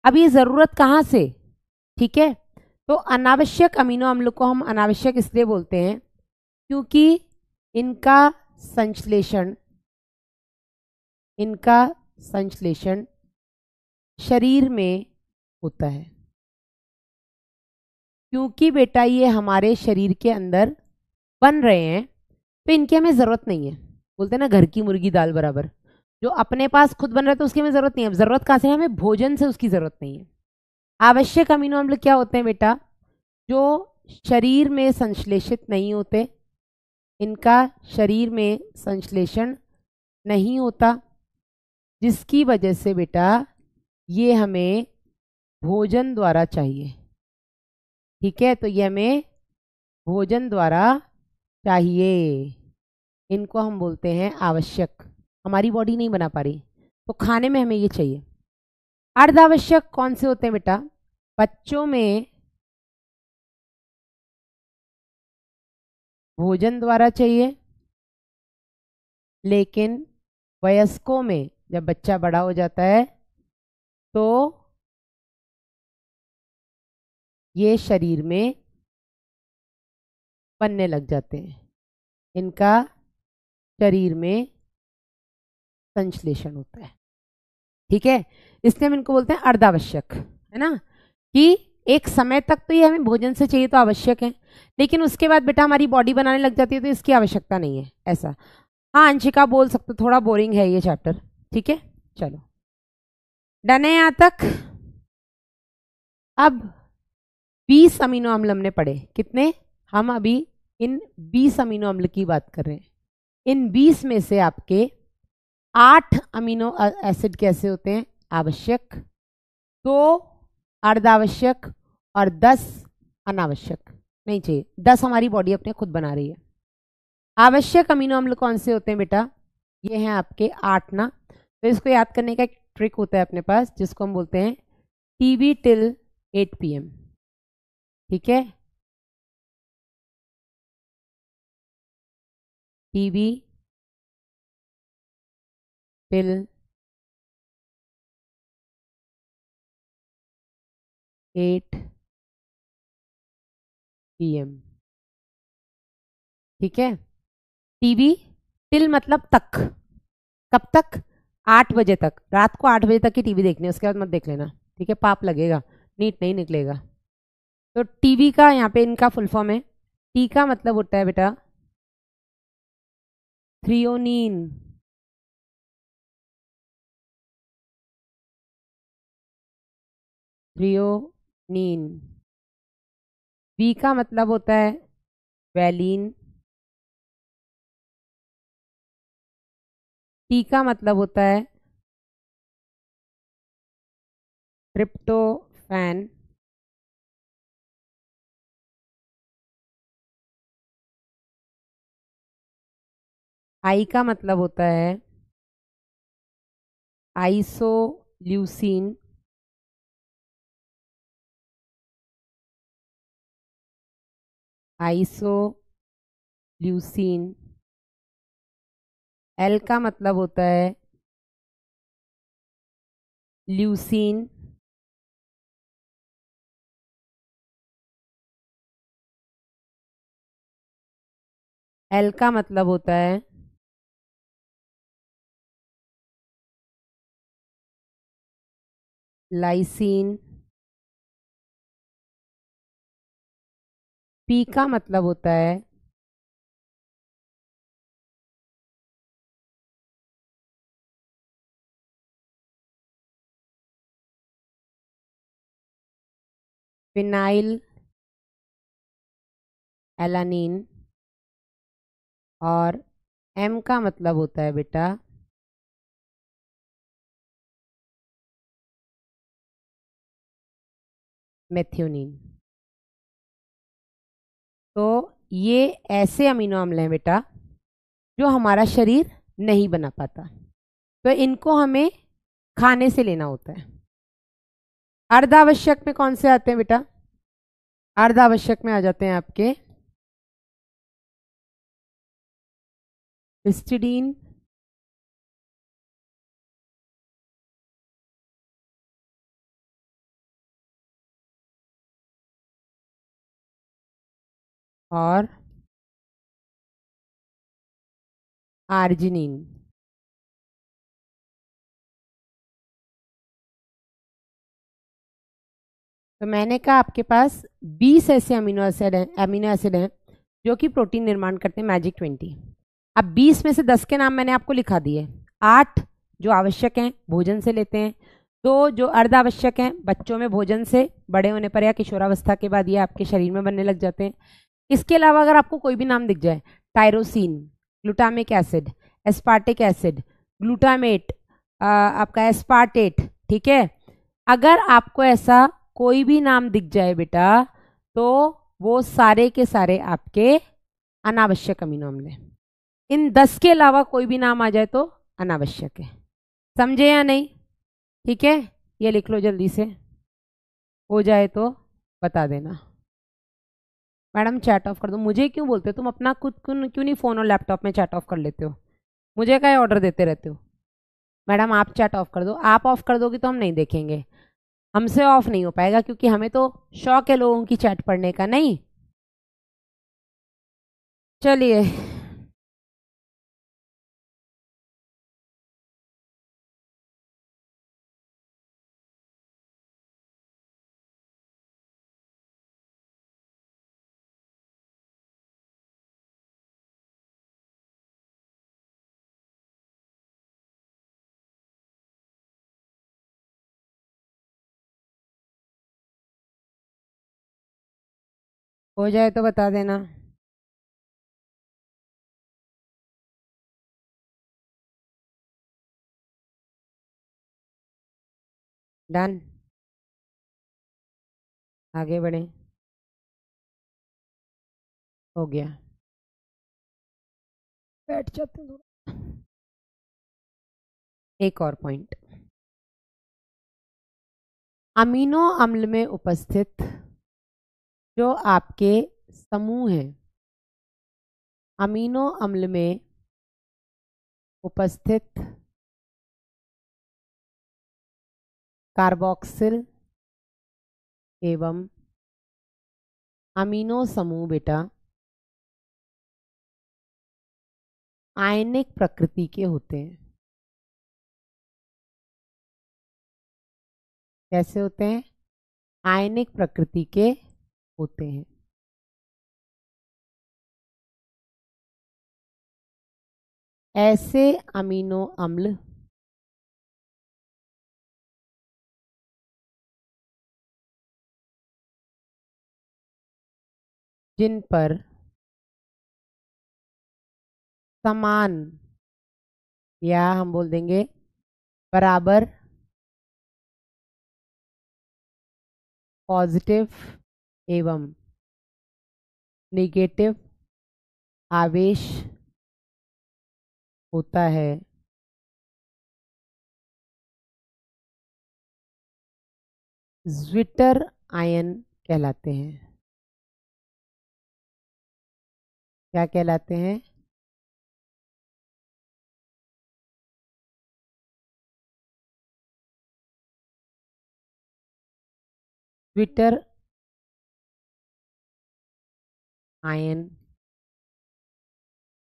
Speaker 1: अब ये जरूरत कहाँ से, ठीक है, तो अनावश्यक अमीनो अम्ल को हम अनावश्यक इसलिए बोलते हैं क्योंकि इनका संश्लेषण शरीर में होता है। क्योंकि बेटा ये हमारे शरीर के अंदर बन रहे हैं तो इनकी हमें जरूरत नहीं है। बोलते हैं ना घर की मुर्गी दाल बराबर, जो अपने पास खुद बन रहा है तो उसकी हमें जरूरत नहीं है। जरूरत कहाँ से है, हमें भोजन से उसकी जरूरत नहीं है। आवश्यक अमीनो अम्ल क्या होते हैं बेटा, जो शरीर में संश्लेषित नहीं होते, इनका शरीर में संश्लेषण नहीं होता, जिसकी वजह से बेटा ये हमें भोजन द्वारा चाहिए। ठीक है, तो ये हमें भोजन द्वारा चाहिए, इनको हम बोलते हैं आवश्यक। हमारी बॉडी नहीं बना पा रही तो खाने में हमें ये चाहिए। अर्धावश्यक कौन से होते हैं बेटा, बच्चों में भोजन द्वारा चाहिए, लेकिन वयस्कों में जब बच्चा बड़ा हो जाता है तो ये शरीर में बनने लग जाते हैं, इनका शरीर में संश्लेषण होता है। ठीक है, इसलिए हम इनको बोलते हैं अर्धावश्यक, है ना, कि एक समय तक तो ये हमें भोजन से चाहिए तो आवश्यक है, लेकिन उसके बाद बेटा हमारी बॉडी बनाने लग जाती है तो इसकी आवश्यकता नहीं है, ऐसा। हाँ अंशिका बोल सकते, थोड़ा बोरिंग है ये चैप्टर। ठीक है, चलो डन है यहाँ तक। अब 20 अमीनो अम्ल हमने पढ़े, कितने, हम अभी इन 20 अमीनो अम्ल की बात कर रहे हैं। इन 20 में से आपके 8 अमीनो एसिड कैसे होते हैं, आवश्यक, 2 अर्धावश्यक और 10 अनावश्यक। नहीं चाहिए, 10 हमारी बॉडी अपने खुद बना रही है। आवश्यक अमीनो अम्ल कौन से होते हैं बेटा, ये हैं आपके 8 ना। तो इसको याद करने का एक ट्रिक होता है अपने पास, जिसको हम बोलते हैं टीवी टिल 8 PM। ठीक है, टीवी टिल 8 PM। ठीक है। टीवी, टिल मतलब तक, कब तक? 8 बजे तक, रात को 8 बजे तक की टीवी देखनी है, उसके बाद मत देख लेना, ठीक है, पाप लगेगा, नीट नहीं निकलेगा। तो टीवी का यहाँ पे इनका फुल फॉर्म है, टी का मतलब होता है बेटा थ्रियोनीन, थ्रियोनीन। बी का मतलब होता है वैलीन, टी का मतलब होता है ट्रिप्टोफैन, आई का मतलब होता है आइसोल्यूसिन, आइसोल्यूसिन। एल का मतलब होता है ल्यूसीन, एल का मतलब होता है लाइसीन, पी का मतलब होता है फिनाइल एलानीन, और एम का मतलब होता है बेटा मेथियोनिन। तो ये ऐसे अमीनो अम्ल हैं बेटा जो हमारा शरीर नहीं बना पाता, तो इनको हमें खाने से लेना होता है। अर्धावश्यक में कौन से आते हैं बेटा? अर्धावश्यक में आ जाते हैं आपके हिस्टिडीन, और आर्जिनिन। तो मैंने कहा आपके पास 20 ऐसे अमीनो एसिड हैं जो कि प्रोटीन निर्माण करते हैं, मैजिक 20। अब 20 में से 10 के नाम मैंने आपको लिखा दिए, 8 जो आवश्यक हैं भोजन से लेते हैं, 2 जो अर्ध आवश्यक हैं बच्चों में भोजन से, बड़े होने पर या किशोरावस्था के बाद ये आपके शरीर में बनने लग जाते हैं। इसके अलावा अगर आपको कोई भी नाम दिख जाए, tyrosine, glutamic acid, aspartic acid, glutamate, आपका एस्पार्टेट, ठीक है, अगर आपको ऐसा कोई भी नाम दिख जाए बेटा तो वो सारे के सारे आपके अनावश्यक अमीनो अम्ल हैं। इन 10 के अलावा कोई भी नाम आ जाए तो अनावश्यक है, समझे या नहीं? ठीक है, ये लिख लो जल्दी से, हो जाए तो बता देना। मैडम चैट ऑफ कर दो, मुझे क्यों बोलते हो तुम? अपना खुद क्यों क्यों नहीं फ़ोन और लैपटॉप में चैट ऑफ कर लेते हो? मुझे क्या ऑर्डर देते रहते हो? मैडम आप चैट ऑफ कर दो, आप ऑफ कर दोगे तो हम नहीं देखेंगे, हमसे ऑफ नहीं हो पाएगा क्योंकि हमें तो शौक है लोगों की चैट पढ़ने का, नहीं? चलिए, हो जाए तो बता देना। डन, आगे बढ़े, हो गया, बैठ जाते हैं थोड़ा। एक और पॉइंट, अमीनो अम्ल में उपस्थित जो आपके समूह हैं, अमीनो अम्ल में उपस्थित कार्बोक्सिल एवं अमीनो समूह बेटा आयनिक प्रकृति के होते हैं। कैसे होते हैं? आयनिक प्रकृति के होते हैं। ऐसे अमीनो अम्ल जिन पर समान या हम बोल देंगे बराबर पॉजिटिव एवं नेगेटिव आवेश होता है, ज्विटर आयन कहलाते हैं। क्या कहलाते हैं? ज्विटर आयन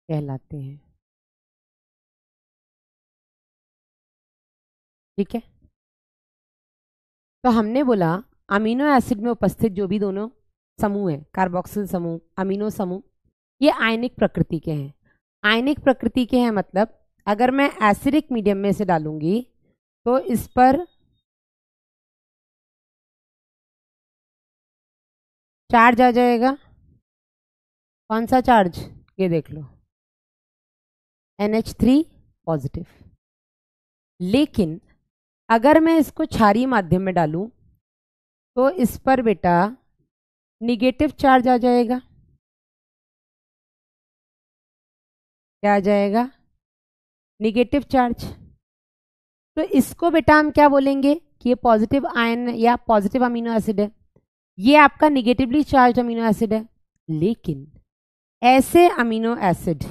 Speaker 1: कहलाते हैं। ठीक है, तो हमने बोला अमीनो एसिड में उपस्थित जो भी दोनों समूह हैं, कार्बोक्सिल समूह, अमीनो समूह, ये आयनिक प्रकृति के हैं। आयनिक प्रकृति के हैं मतलब अगर मैं एसिडिक मीडियम में से डालूंगी तो इस पर चार्ज आ जाएगा। कौन सा चार्ज? ये देख लो, NH3 पॉजिटिव। लेकिन अगर मैं इसको क्षारीय माध्यम में डालूं तो इस पर बेटा निगेटिव चार्ज आ जाएगा। क्या आ जाएगा? Negative charge. तो इसको बेटा हम क्या बोलेंगे कि ये पॉजिटिव आयन या पॉजिटिव अमीनो एसिड है, ये आपका निगेटिवली चार्ज अमीनो एसिड है। लेकिन ऐसे अमीनो एसिड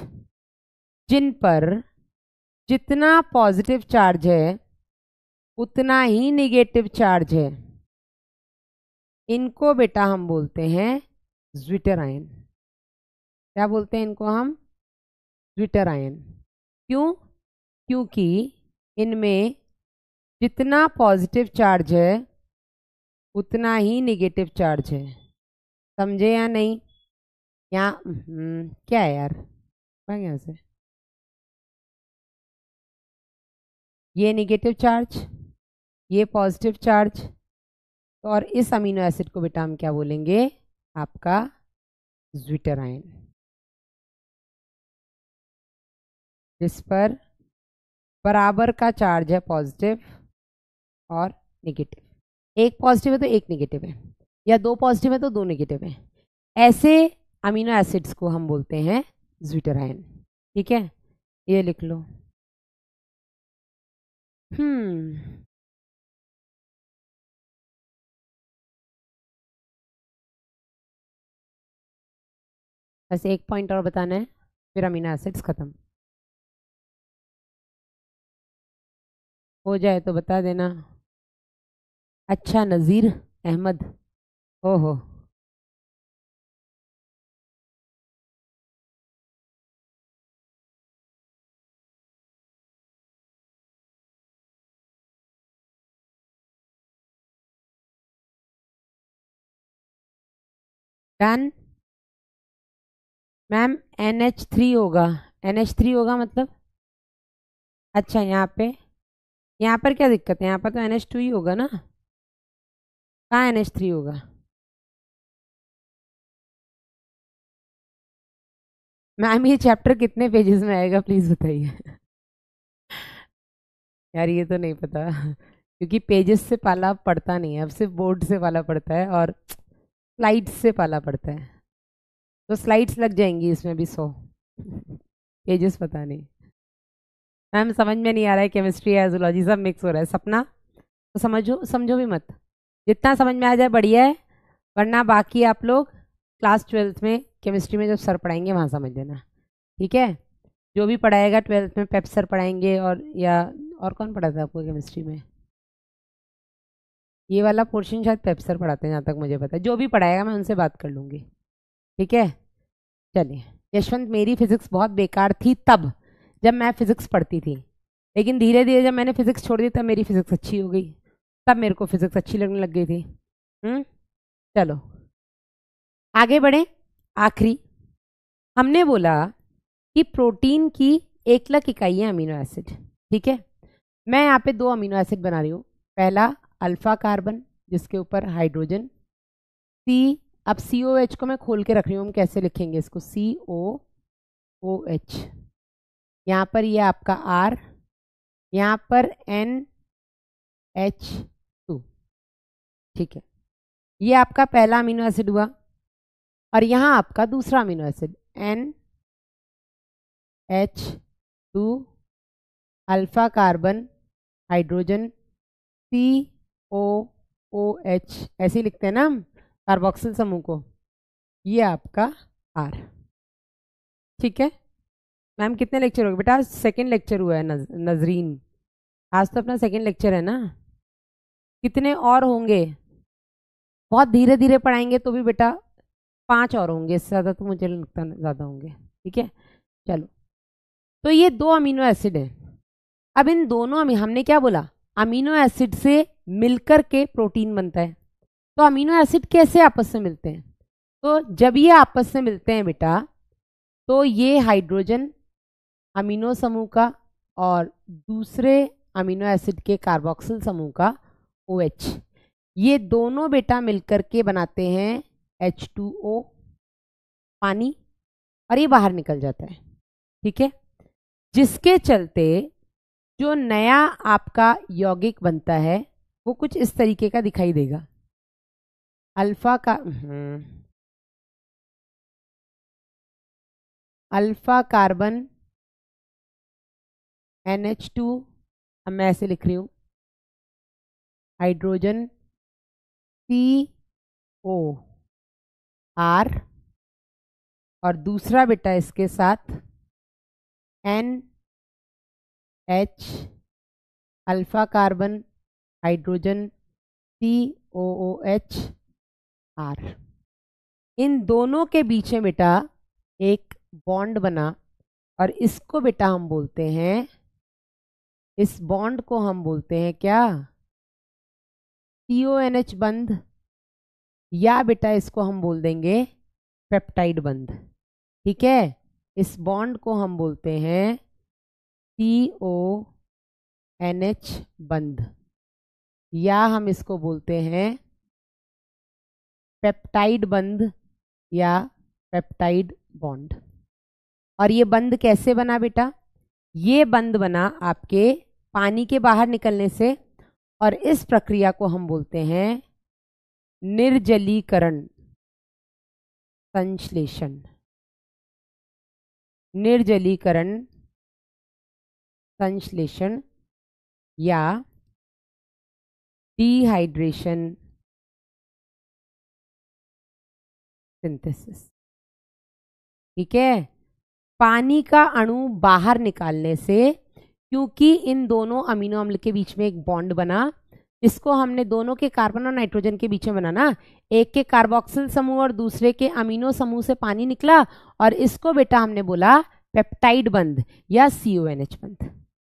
Speaker 1: जिन पर जितना पॉजिटिव चार्ज है उतना ही निगेटिव चार्ज है, इनको बेटा हम बोलते हैं ज्विटर आयन। क्या बोलते हैं इनको हम? Zwitter ion. क्यों? क्योंकि इनमें जितना पॉजिटिव चार्ज है उतना ही निगेटिव चार्ज है। समझे या नहीं? यहाँ क्या है यार, यहाँ से ये निगेटिव चार्ज, ये पॉजिटिव चार्ज, और इस अमीनो एसिड को बेटा हम क्या बोलेंगे? आपका ज्विटर आयन, जिस पर बराबर का चार्ज है पॉजिटिव और नेगेटिव। एक पॉजिटिव है तो एक नेगेटिव है, या दो पॉजिटिव है तो दो नेगेटिव है। ऐसे अमीनो एसिड्स को हम बोलते हैं ज्विटर आयन। ठीक है, ये लिख लो। बस एक पॉइंट और बताना है, फिर अमीनो एसिड्स खत्म हो जाए तो बता देना। अच्छा, नज़ीर अहमद, ओहो, डन। मैम NH3 होगा, NH3 होगा मतलब? अच्छा, यहाँ पर क्या दिक्कत है? यहाँ पर तो NH2 ही होगा ना, कहाँ NH3 होगा? मैम ये चैप्टर कितने पेजेस में आएगा प्लीज बताइए। यार ये तो नहीं पता, क्योंकि पेजेस से पाला पड़ता नहीं है, अब सिर्फ बोर्ड से पाला पड़ता है और स्लाइड्स से पाला पड़ता है। तो स्लाइड्स लग जाएंगी इसमें भी 100 पेजेस पता नहीं। मैम समझ में नहीं आ रहा है, केमिस्ट्री है जूलॉजी सब मिक्स हो रहा है। सपना तो समझो भी मत, जितना समझ में आ जाए बढ़िया है, वरना बाकी आप लोग क्लास 12th में केमिस्ट्री में जब सर पढ़ाएंगे वहाँ समझ लेना। ठीक है, जो भी पढ़ाएगा 12th में पेप सर पढ़ाएंगे, और कौन पढ़ाता है आपको केमिस्ट्री में? ये वाला पोर्शन शायद पेप सर पढ़ाते हैं जहाँ तक मुझे पता है। जो भी पढ़ाएगा मैं उनसे बात कर लूँगी। ठीक है, चलिए। यशवंत, मेरी फिजिक्स बहुत बेकार थी तब जब मैं फिजिक्स पढ़ती थी, लेकिन धीरे धीरे जब मैंने फिजिक्स छोड़ दी तब मेरी फिजिक्स अच्छी हो गई, तब मेरे को फिजिक्स अच्छी लगने लग गई थी। चलो आगे बढ़े। आखिरी हमने बोला कि प्रोटीन की एकलक इकाई है अमीनो एसिड, ठीक है। मैं यहाँ पे 2 अमीनो एसिड बना रही हूँ। पहला अल्फा कार्बन जिसके ऊपर हाइड्रोजन सी। अब COH को मैं खोल के रख रही हूँ, हम कैसे लिखेंगे इसको, COOH। यहाँ पर ये आपका R, यहाँ पर NH2, ठीक है। ये आपका पहला अमीनो एसिड हुआ और यहाँ आपका दूसरा amino acid NH2 alpha carbon hydrogen COOH, ऐसे ही लिखते हैं ना हम कार्बोक्सिल समूह को। ये आपका R, ठीक है। मैम कितने लेक्चर हो गए बेटा? आज सेकेंड लेक्चर हुआ है नजरीन, आज तो अपना सेकेंड लेक्चर है ना। कितने और होंगे? बहुत धीरे धीरे पढ़ाएंगे तो भी बेटा 5 और होंगे, इससे ज़्यादा तो मुझे लगता है ज़्यादा होंगे, ठीक है। चलो, तो ये 2 अमीनो एसिड हैं। अब इन दोनों हमने क्या बोला, अमीनो एसिड से मिलकर के प्रोटीन बनता है। तो अमीनो एसिड कैसे आपस में मिलते हैं? तो जब ये आपस में मिलते हैं बेटा, तो ये हाइड्रोजन अमीनो समूह का और दूसरे अमीनो एसिड के कार्बोक्सिल समूह का OH, ये दोनों बेटा मिलकर के बनाते हैं H2O, पानी, और ये बाहर निकल जाता है, ठीक है। जिसके चलते जो नया आपका यौगिक बनता है वो कुछ इस तरीके का दिखाई देगा। अल्फा कार्बन NH2, अब मैं ऐसे लिख रही हूँ, हाइड्रोजन COR, और दूसरा बेटा इसके साथ NH alpha carbon hydrogen COOH R। इन दोनों के बीच में बेटा एक बॉन्ड बना और इसको बेटा हम बोलते हैं, इस बॉन्ड को हम बोलते हैं क्या, CONH बंध, या बेटा इसको हम बोल देंगे पेप्टाइड बंध, ठीक है। इस बॉन्ड को हम बोलते हैं CONH बंध, या हम इसको बोलते हैं पेप्टाइड बंध या पेप्टाइड बॉन्ड। और ये बंध कैसे बना बेटा? ये बंध बना आपके पानी के बाहर निकलने से, और इस प्रक्रिया को हम बोलते हैं निर्जलीकरण संश्लेषण। निर्जलीकरण संश्लेषण या डिहाइड्रेशन सिंथेसिस, ठीक है। पानी का अणु बाहर निकालने से, क्योंकि इन दोनों अमीनो अम्ल के बीच में एक बॉन्ड बना, इसको हमने दोनों के कार्बन और नाइट्रोजन के बीच में बना ना, एक के कार्बोक्सिल समूह और दूसरे के अमीनो समूह से पानी निकला, और इसको बेटा हमने बोला पेप्टाइड बंध या CONH बंध,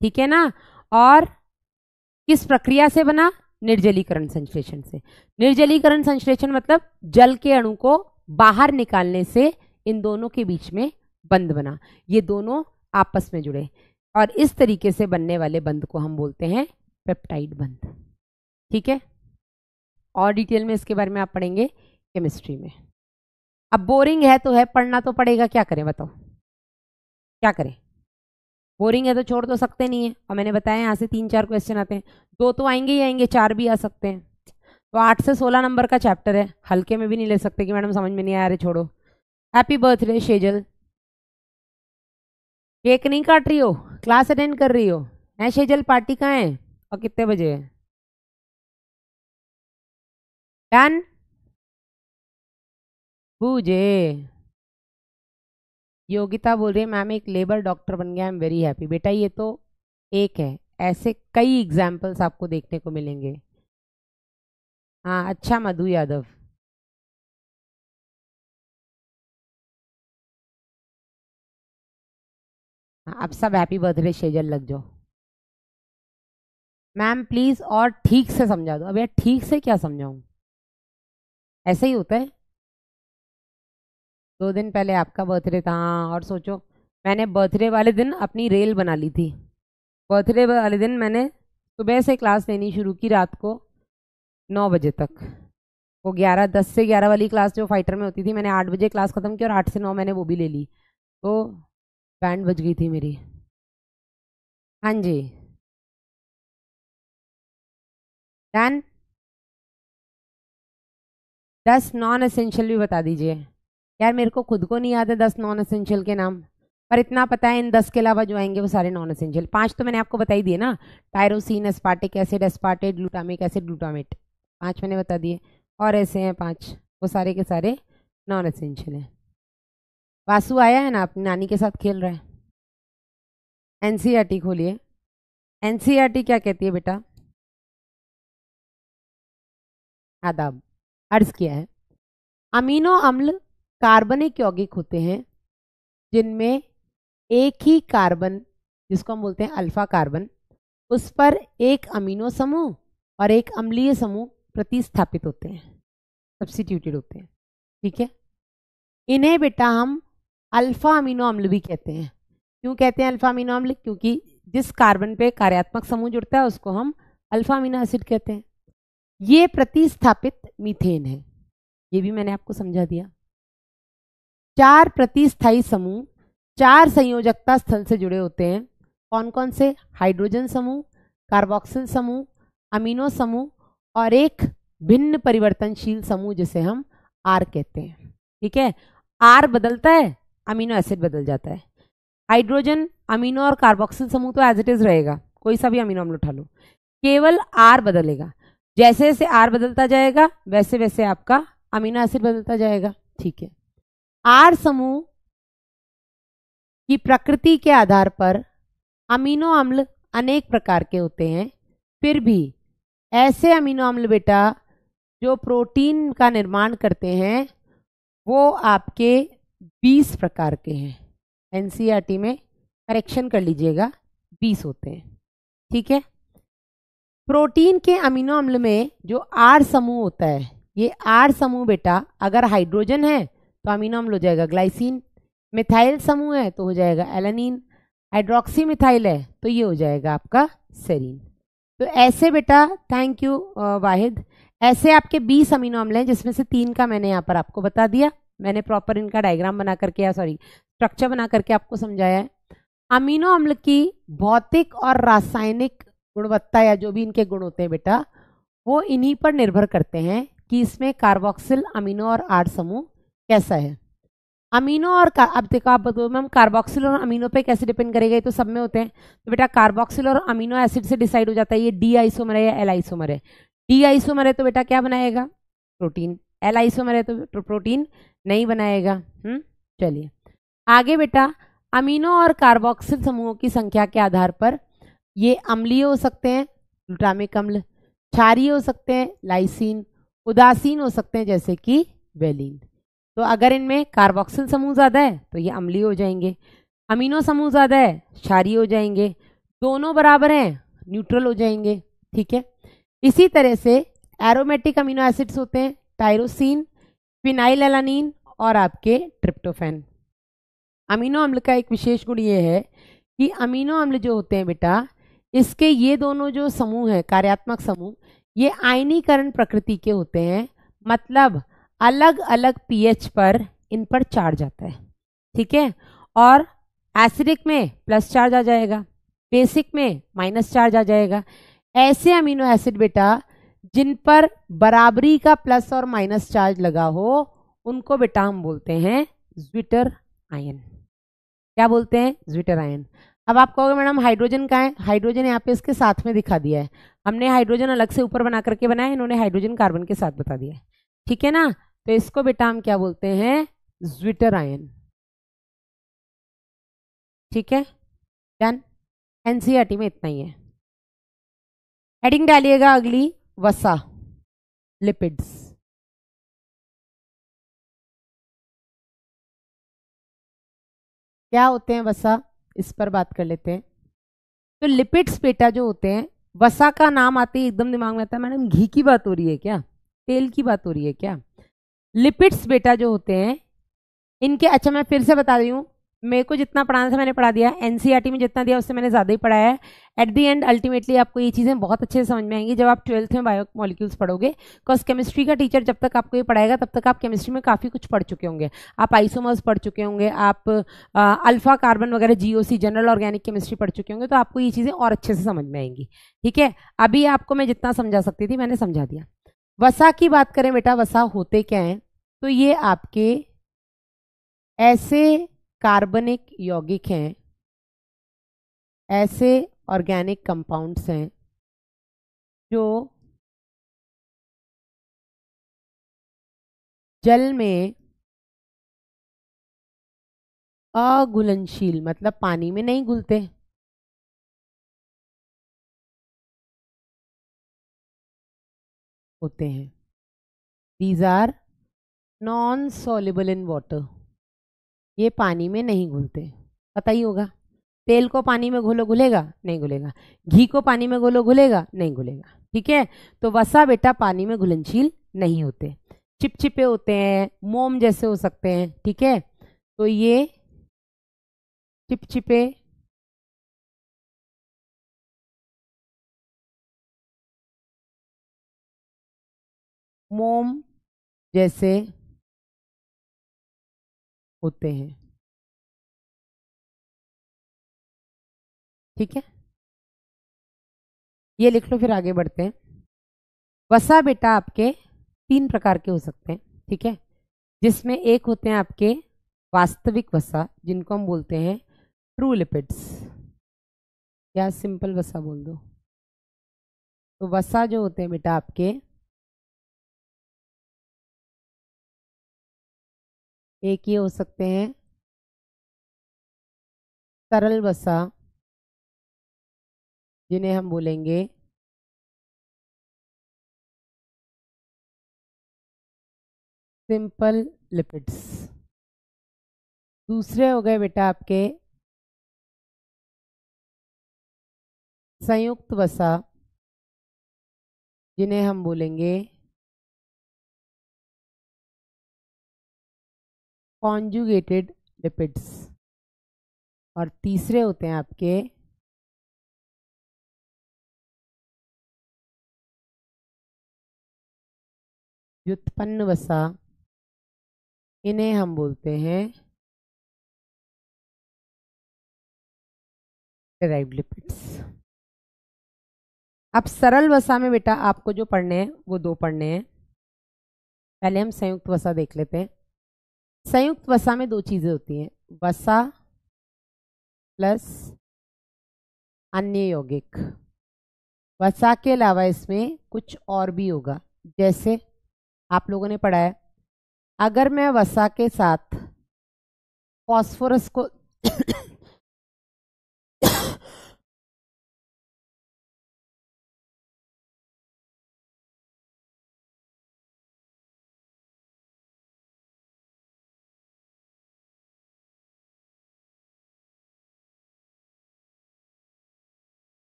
Speaker 1: ठीक है ना। और किस प्रक्रिया से बना? निर्जलीकरण संश्लेषण से। निर्जलीकरण संश्लेषण मतलब जल के अणु को बाहर निकालने से इन दोनों के बीच में बंध बना, ये दोनों आपस में जुड़े, और इस तरीके से बनने वाले बंध को हम बोलते हैं पेप्टाइड बंध, ठीक है। और डिटेल में इसके बारे में आप पढ़ेंगे केमिस्ट्री में। अब बोरिंग है तो है, पढ़ना तो पड़ेगा, क्या करें बताओ, क्या करें? बोरिंग है तो छोड़ तो सकते नहीं है, और मैंने बताया यहाँ से 3-4 क्वेश्चन आते हैं, 2 तो आएंगे ही आएंगे, 4 भी आ सकते हैं। तो 8 से 16 नंबर का चैप्टर है, हल्के में भी नहीं ले सकते कि मैडम समझ में नहीं आया, अरे छोड़ो। हैप्पी बर्थडे शेजल, केक नहीं काट रही हो, क्लास अटेंड कर रही हो? है शेजल, पार्टी कहाँ है और कितने बजे है? डन बूझे। योगिता बोल रही है मैम एक लेबर डॉक्टर बन गया, आई एम वेरी हैप्पी। बेटा ये तो एक है, ऐसे कई एग्जाम्पल्स आपको देखने को मिलेंगे। हाँ अच्छा, मधु यादव, अब सब हैप्पी बर्थडे शेजल लग जाओ। मैम प्लीज और ठीक से समझा दो। अब यार ठीक से क्या समझाऊं, ऐसे ही होता है। 2 दिन पहले आपका बर्थडे था। और सोचो, मैंने बर्थडे वाले दिन अपनी रेल बना ली थी। बर्थडे वाले दिन मैंने सुबह से क्लास लेनी शुरू की रात को 9 बजे तक। वो 10 से 11 वाली क्लास जो फाइटर में होती थी, मैंने 8 बजे क्लास खत्म की और 8 से 9 मैंने वो भी ले ली। तो बैंड बज गई थी मेरी। हाँ जी। डन। 10 नॉन एसेंशियल भी बता दीजिए। यार मेरे को खुद को नहीं याद है 10 नॉन एसेंशियल के नाम, पर इतना पता है इन 10 के अलावा जो आएंगे वो सारे नॉन एसेंशियल। 5 तो मैंने आपको बता ही दिए ना, tyrosine, aspartic acid, aspartate, glutamic acid, glutamate. 5 मैंने बता दिए। और ऐसे हैं 5, वो सारे के सारे नॉन एसेंशियल हैं। वासु आया है ना, अपनी नानी के साथ खेल रहा है। एनसीईआरटी खोलिए। एनसीईआरटी क्या कहती है बेटा? आदाब। अर्ज किया है, अमीनो अम्ल कार्बनिक यौगिक होते हैं जिनमें एक ही कार्बन, जिसको हम बोलते हैं अल्फा कार्बन, उस पर एक अमीनो समूह और एक अम्लीय समूह प्रतिस्थापित होते हैं, सब्स्टिट्यूटेड होते हैं। ठीक है, इन्हें बेटा हम अल्फा अमीनो अम्ल भी कहते हैं। क्यों कहते हैं अल्फा अमीनो अम्ल? क्योंकि जिस कार्बन पे कार्यात्मक समूह जुड़ता है उसको हम अल्फा अमीनो एसिड कहते हैं। ये प्रतिस्थापित मीथेन है, ये भी मैंने आपको समझा दिया। 4 प्रतिस्थायी समूह 4 संयोजकता स्थल से जुड़े होते हैं। कौन कौन से? हाइड्रोजन समूह, कार्बोक्सिल समूह, अमीनो समूह और एक भिन्न परिवर्तनशील समूह जिसे हम आर कहते हैं। ठीक है, आर बदलता है, अमीनो एसिड बदल जाता है। हाइड्रोजन, अमीनो और कार्बोक्सिल समूह तो एज इट इज रहेगा, कोई सा भी अमीनो अम्ल उठा लो, केवल आर बदलेगा। जैसे जैसे आर बदलता जाएगा वैसे वैसे आपका अमीनो एसिड बदलता जाएगा। ठीक है, आर समूह की प्रकृति के आधार पर अमीनो अम्ल अनेक प्रकार के होते हैं। फिर भी ऐसे अमीनो अम्ल बेटा जो प्रोटीन का निर्माण करते हैं वो आपके 20 प्रकार के हैं। एनसीईआरटी में करेक्शन कर लीजिएगा, 20 होते हैं। ठीक है, प्रोटीन के अमीनो अम्ल में जो आर समूह होता है, ये आर समूह बेटा अगर हाइड्रोजन है तो अमीनो अम्ल हो जाएगा ग्लाइसिन, मिथाइल समूह है तो हो जाएगा एलानिन, हाइड्रोक्सी मिथाइल है तो ये हो जाएगा आपका सेरीन। तो ऐसे बेटा, थैंक यू वाहिद, ऐसे आपके 20 अमीनो अम्ल हैं जिसमें से 3 का मैंने यहाँ पर आपको बता दिया। मैंने प्रॉपर इनका डायग्राम बना करके, या सॉरी स्ट्रक्चर बना करके आपको समझाया है। अमीनो अम्ल की भौतिक और रासायनिक गुणवत्ता या जो भी इनके गुण होते हैं बेटा, वो इन्हीं पर निर्भर करते हैं कि इसमें कार्बोक्सिल, अमीनो और आर समूह कैसा है। अमीनो और अब देखो, आप बताओ मैम कार्बोक्सिल और अमीनो पे कैसे डिपेंड करेगा? ये तो सब में होते हैं। तो बेटा कार्बोक्सिल और अमीनो एसिड से डिसाइड हो जाता है ये डी आइसोमर है या एल आइसोमर है। डी आइसोमर है तो बेटा क्या बनाएगा? प्रोटीन। एल आइसोमर है तो प्रोटीन नहीं बनाएगा। चलिए आगे बेटा, अमीनो और कार्बोक्सिल समूहों की संख्या के आधार पर ये अम्लीय हो सकते हैं, ग्लूटामिक अम्ल, क्षारीय हो सकते हैं, लाइसिन, उदासीन हो सकते हैं जैसे कि वेलिन। तो अगर इनमें कार्बोक्सिल समूह ज़्यादा है तो ये अम्लीय हो जाएंगे, अमीनो समूह ज़्यादा है क्षारीय हो जाएंगे, दोनों बराबर हैं न्यूट्रल हो जाएंगे। ठीक है, इसी तरह से एरोमेटिक अमीनो एसिड्स होते हैं, टायरोसिन, फिनाइल एलानिन और आपके ट्रिप्टोफैन। अमीनो अम्ल का एक विशेष गुण ये है कि अमीनो अम्ल जो होते हैं बेटा, इसके ये दोनों जो समूह है, कार्यात्मक समूह, ये आयनीकरण प्रकृति के होते हैं, मतलब अलग अलग पीएच पर इन पर चार्ज आता है। ठीक है, और एसिडिक में प्लस चार्ज आ जाएगा, बेसिक में माइनस चार्ज आ जाएगा। ऐसे अमीनो एसिड बेटा जिन पर बराबरी का प्लस और माइनस चार्ज लगा हो उनको बेटा हम बोलते हैं ज्विटर आयन। क्या बोलते हैं? Zwitter ion. अब आप कहोगे मैडम हाइड्रोजन कहाँ है? हाइड्रोजन यहाँ पे इसके साथ में दिखा दिया है, हमने हाइड्रोजन अलग से ऊपर बना करके बनाया, इन्होंने हाइड्रोजन कार्बन के साथ बता दिया है। ठीक है ना, तो इसको बेटा हम क्या बोलते हैं? Zwitter ion. ठीक है, डन। एनसीईआरटी में इतना ही है। हेडिंग डालिएगा अगली, वसा, लिपिड्स। क्या होते हैं वसा? इस पर बात कर लेते हैं। तो लिपिड्स बेटा जो होते हैं, वसा का नाम आते ही एकदम दिमाग में आता है मैडम घी की बात हो रही है क्या, तेल की बात हो रही है क्या। लिपिड्स बेटा जो होते हैं इनके, अच्छा मैं फिर से बता रही हूँ, मेरे को जितना पढ़ाना था मैंने पढ़ा दिया, एनसीईआरटी में जितना दिया उससे मैंने ज़्यादा ही पढ़ाया है। एट द एंड अल्टीमेटली आपको ये चीज़ें बहुत अच्छे से समझ में आएंगी जब आप 12th में बायो मॉलिक्यूल्स पढ़ोगे, बिकॉज केमिस्ट्री का टीचर जब तक आपको ये पढ़ाएगा तब तक आप केमिस्ट्री में काफ़ी कुछ पढ़ चुके होंगे। आप आइसोमर्स पढ़ चुके होंगे, आप अल्फा कार्बन वगैरह जीओसी जनरल ऑर्गेनिक केमिस्ट्री पढ़ चुके होंगे, तो आपको ये चीज़ें और अच्छे से समझ में आएंगी। ठीक है, अभी आपको मैं जितना समझा सकती थी मैंने समझा दिया। वसा की बात करें बेटा, वसा होते क्या हैं, तो ये आपके ऐसे कार्बनिक यौगिक हैं, ऐसे ऑर्गेनिक कंपाउंड्स हैं जो जल में अघुलनशील, मतलब पानी में नहीं घुलते, होते हैं। These are non soluble in water, ये पानी में नहीं घुलते, पता ही होगा। तेल को पानी में घोलो घुलेगा, नहीं घुलेगा। घी को पानी में घोलो घुलेगा, नहीं घुलेगा। ठीक है, तो वसा बेटा पानी में घुलनशील नहीं होते, चिपचिपे होते हैं, मोम जैसे हो सकते हैं। ठीक है, तो ये चिपचिपे मोम जैसे होते हैं। ठीक है, ये लिख लो, फिर आगे बढ़ते हैं। वसा बेटा आपके 3 प्रकार के हो सकते हैं। ठीक है, जिसमें एक होते हैं आपके वास्तविक वसा, जिनको हम बोलते हैं ट्रू लिपिड्स, या सिंपल वसा बोल दो। तो वसा जो होते हैं बेटा आपके, एक ये हो सकते हैं तरल वसा, जिन्हें हम बोलेंगे सिंपल लिपिड्स। दूसरे हो गए बेटा आपके संयुक्त वसा, जिन्हें हम बोलेंगे कॉन्जुगेटेड लिपिड्स। और तीसरे होते हैं आपके व्युत्पन्न वसा, इन्हें हम बोलते हैं डेराइव्ड लिपिड्स। अब सरल वसा में बेटा आपको जो पढ़ने हैं वो 2 पढ़ने हैं। पहले हम संयुक्त वसा देख लेते हैं। संयुक्त वसा में 2 चीजें होती हैं, वसा प्लस अन्य यौगिक। वसा के अलावा इसमें कुछ और भी होगा, जैसे आप लोगों ने पढ़ा है, अगर मैं वसा के साथ फॉस्फोरस को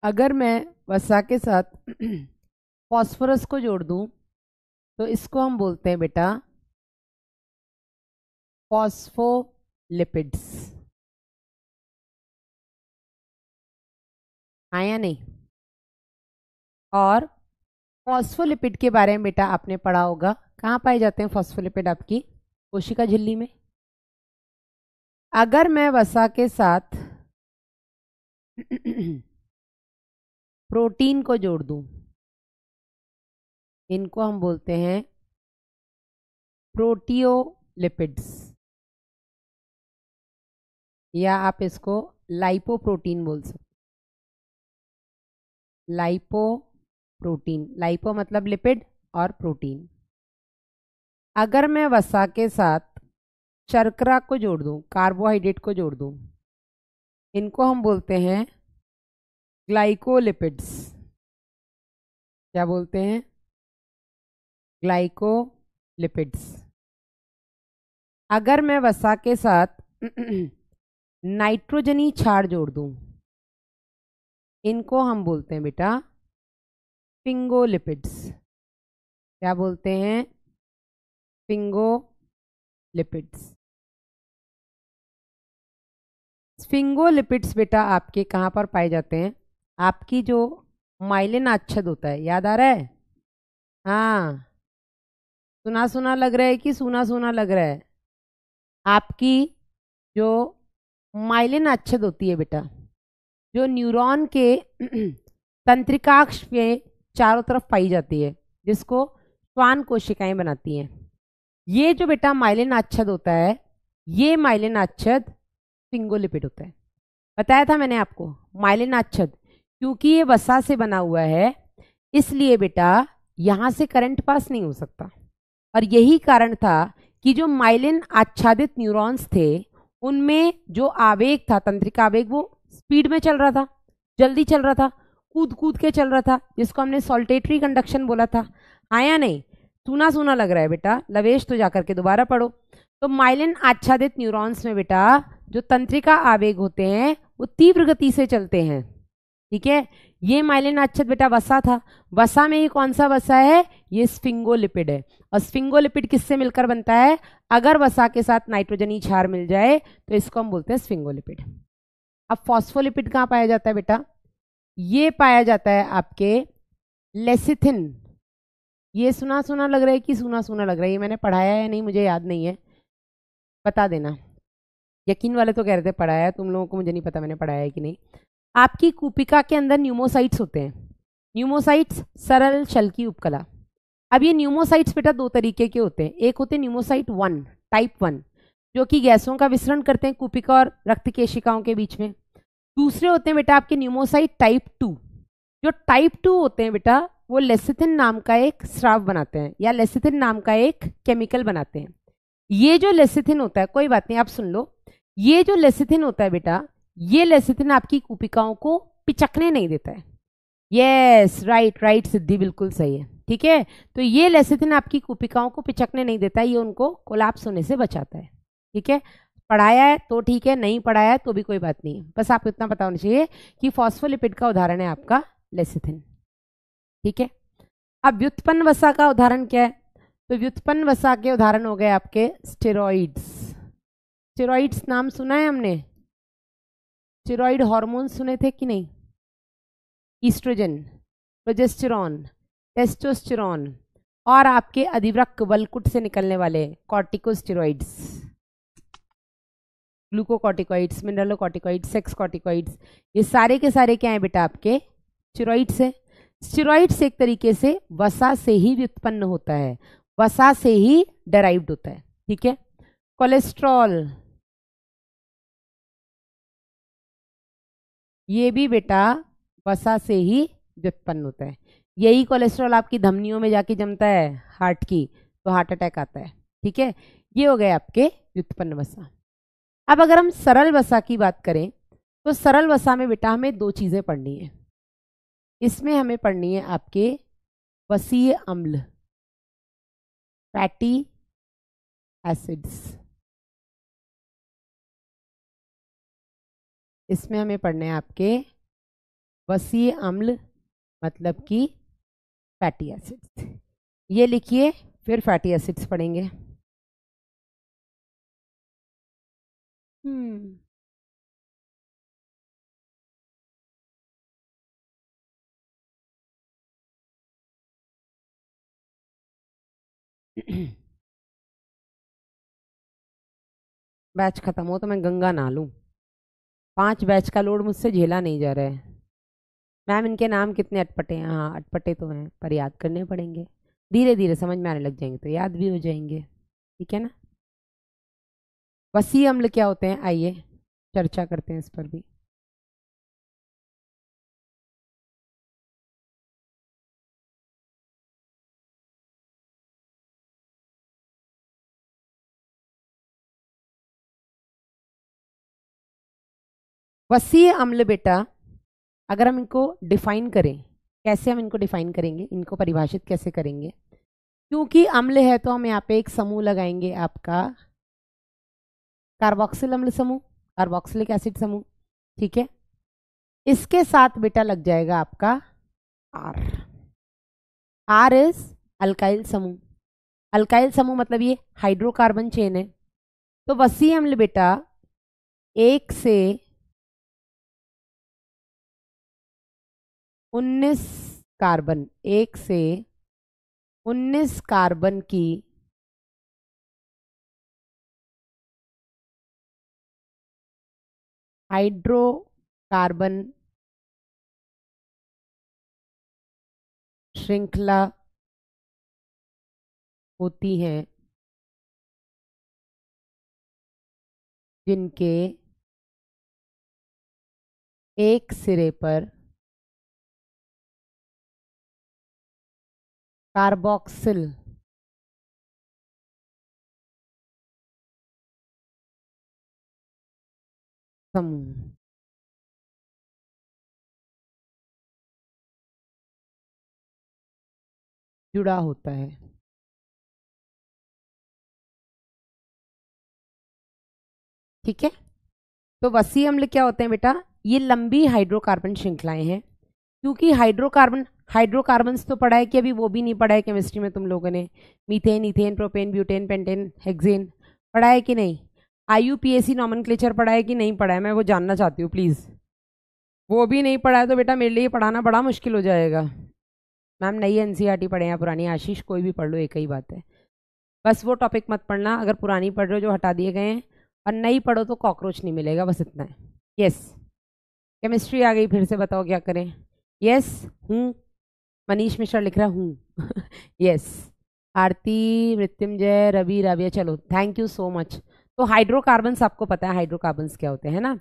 Speaker 1: अगर मैं वसा के साथ फॉस्फोरस को जोड़ दूं तो इसको हम बोलते हैं बेटा फॉस्फोलिपिड्स। हाँ या नहीं। और फॉस्फोलिपिड के बारे में बेटा आपने पढ़ा होगा, कहाँ पाए जाते हैं फॉस्फोलिपिड, आपकी कोशिका झिल्ली में। अगर मैं वसा के साथ प्रोटीन को जोड़ दूं, इनको हम बोलते हैं प्रोटियोलिपिड्स, या आप इसको लाइपोप्रोटीन बोल सकते। लाइपोप्रोटीन, लाइपो मतलब लिपिड और प्रोटीन। अगर मैं वसा के साथ शर्करा को जोड़ दूं, कार्बोहाइड्रेट को जोड़ दूं, इनको हम बोलते हैं ग्लाइकोलिपिड्स। क्या बोलते हैं? ग्लाइकोलिपिड्स। अगर मैं वसा के साथ नाइट्रोजनी क्षार जोड़ दूं, इनको हम बोलते हैं बेटा स्फिंगोलिपिड्स। क्या बोलते हैं? स्फिंगोलिपिड्स। स्फिंगोलिपिड्स बेटा आपके कहाँ पर पाए जाते हैं? आपकी जो माइलिन आच्छद होता है, याद आ रहा है? हाँ, सुना सुना लग रहा है कि सूना सूना लग रहा है? आपकी जो माइलिन आच्छद होती है बेटा, जो न्यूरॉन के तंत्रिकाक्ष में चारों तरफ पाई जाती है, जिसको श्वान कोशिकाएं बनाती हैं, ये जो बेटा माइलिन आच्छद होता है, ये माइलिन आच्छद स्फिंगोलिपिड होता है। बताया था मैंने आपको, माइलिन आच्छद, क्योंकि ये वसा से बना हुआ है, इसलिए बेटा यहां से करंट पास नहीं हो सकता। और यही कारण था कि जो माइलिन आच्छादित न्यूरॉन्स थे, उनमें जो आवेग था, तंत्रिका आवेग, वो स्पीड में चल रहा था, जल्दी चल रहा था, कूद कूद के चल रहा था, जिसको हमने सॉल्टेटरी कंडक्शन बोला था। आया नहीं? सूना सूना लग रहा है बेटा? लवेश तो जाकर के दोबारा पढ़ो। तो माइलिन आच्छादित न्यूरॉन्स में बेटा जो तंत्रिका आवेग होते हैं वो तीव्र गति से चलते हैं। ठीक है, ये माइलिन आच्छद बेटा वसा था। वसा में ही कौन सा वसा है? ये स्फिंगोलिपिड है। और स्फिंगोलिपिड किससे मिलकर बनता है? अगर वसा के साथ नाइट्रोजनी क्षार मिल जाए तो इसको हम बोलते हैं स्फिंगोलिपिड। अब फॉस्फोलिपिड कहाँ पाया जाता है बेटा? ये पाया जाता है आपके लेसिथिन। ये सुना सुना लग रहा है कि सूना सूना लग रहा है? ये मैंने पढ़ाया है या नहीं मुझे याद नहीं है, बता देना। यकीन वाले तो कह रहे थे पढ़ाया है, तुम लोगों को मुझे नहीं पता मैंने पढ़ाया है कि नहीं। आपकी कूपिका के अंदर न्यूमोसाइट्स होते हैं। न्यूमोसाइट्स सरल शल की उपकला। अब ये न्यूमोसाइट्स बेटा दो तरीके के होते हैं। एक होते हैं न्यूमोसाइट 1, टाइप 1, जो कि गैसों का विसरण करते हैं कूपिका और रक्त केशिकाओं के बीच में। दूसरे होते हैं बेटा आपके न्यूमोसाइट टाइप 2। जो टाइप 2 होते हैं बेटा, वो लेसिथिन नाम का एक स्राव बनाते हैं या लेसिथिन नाम का एक केमिकल बनाते हैं। ये जो लेसिथिन होता है, कोई बात नहीं आप सुन लो, ये जो लेसिथिन होता है बेटा, ये लेसिथिन आपकी कूपिकाओं को पिचकने नहीं देता है। यस, राइट राइट सिद्धि, बिल्कुल सही है। ठीक है, तो ये लेसिथिन आपकी कूपिकाओं को पिचकने नहीं देता है, ये उनको कोलैप्स होने से बचाता है। ठीक है, पढ़ाया है तो ठीक है, नहीं पढ़ाया है तो भी कोई बात नहीं, बस आपको इतना पता होना चाहिए कि फॉस्फोलिपिड का उदाहरण है आपका लेसिथिन। ठीक है, अब व्युत्पन्न वसा का उदाहरण क्या है? तो व्युत्पन्न वसा के उदाहरण हो गए आपके स्टेरॉइड्स। स्टेरॉइड्स नाम सुना है हमने? स्टेरॉइड हार्मोन सुने थे कि नहीं? ईस्ट्रोजन, प्रोजेस्टेरॉन, टेस्टोस्टेरॉन और आपके अधिवृक्क वलकुट से निकलने वाले corticosteroids, glucocorticoids, mineralocorticoids, sex corticoids, ये सारे के सारे क्या है बेटा आपके स्टेरॉइड्स है। स्टेरॉइड्स एक तरीके से वसा से ही व्युत्पन्न होता है, वसा से ही डेराइव्ड होता है। ठीक है, कोलेस्ट्रॉल, ये भी बेटा वसा से ही व्युत्पन्न होता है। यही कोलेस्ट्रॉल आपकी धमनियों में जाके जमता है हार्ट की, तो हार्ट अटैक आता है। ठीक है, ये हो गए आपके व्युत्पन्न वसा। अब अगर हम सरल वसा की बात करें, तो सरल वसा में बेटा हमें दो चीजें पढ़नी है। इसमें हमें पढ़नी है आपके वसीय अम्ल, फैटी एसिड्स। इसमें हमें पढ़ने हैं आपके वसीय अम्ल, मतलब कि फैटी एसिड्स। ये लिखिए, फिर फैटी एसिड्स पढ़ेंगे। बैच खत्म हो तो मैं गंगा नहा लूं। 5 बैच का लोड मुझसे झेला नहीं जा रहा है। मैम इनके नाम कितने अटपटे हैं? हाँ अटपटे तो हैं, पर याद करने पड़ेंगे, धीरे धीरे समझ में आने लग जाएंगे तो याद भी हो जाएंगे। ठीक है ना? वसीय अम्ल क्या होते हैं, आइए चर्चा करते हैं इस पर भी। वसीय अम्ल बेटा अगर हम इनको डिफाइन करें, कैसे हम इनको डिफाइन करेंगे, इनको परिभाषित कैसे करेंगे? क्योंकि अम्ल है तो हम यहाँ पे एक समूह लगाएंगे आपका कार्बोक्सिल अम्ल समूह, कार्बोक्सिलिक एसिड समूह। ठीक है, इसके साथ बेटा लग जाएगा आपका आर। आर इज अल्काइल समूह। अल्काइल समूह मतलब ये हाइड्रोकार्बन चेन है। तो वसी अम्ल बेटा 1 से 19 कार्बन, 1 से 19 कार्बन की हाइड्रोकार्बन श्रृंखला होती हैं जिनके एक सिरे पर कार्बोक्सिल समूह जुड़ा होता है। ठीक है, तो वसी अम्ल क्या होते हैं बेटा? ये लंबी हाइड्रोकार्बन श्रृंखलाएं हैं। क्योंकि हाइड्रोकार्बन्स तो पढ़ा है कि अभी वो भी नहीं पढ़ा है केमिस्ट्री में तुम लोगों ने। Methane, ethane, propane, butane, pentane, hexane पढ़ा है कि नहीं? आईयूपीएसी नॉमेनक्लेचर पढ़ा है कि नहीं पढ़ा है? मैं वो जानना चाहती हूँ प्लीज। वो भी नहीं पढ़ा है तो बेटा मेरे लिए पढ़ाना बड़ा मुश्किल हो जाएगा। मैम नई एनसीईआरटी पढ़े या पुरानी? आशीष कोई भी पढ़ लो, एक ही बात है। बस वो टॉपिक मत पढ़ना, अगर पुरानी पढ़ रहे हो जो हटा दिए गए हैं, और नहीं पढ़ो तो कॉकरोच नहीं मिलेगा, बस इतना है। यस, केमिस्ट्री आ गई, फिर से बताओ क्या करें? यस हूँ, मनीष मिश्रा लिख रहा हूँ। यस, आरती, मृत्युंजय, रवि, राबिया, चलो थैंक यू सो मच। तो हाइड्रोकार्बन्स आपको पता है हाइड्रोकार्बन्स क्या होते हैं ना?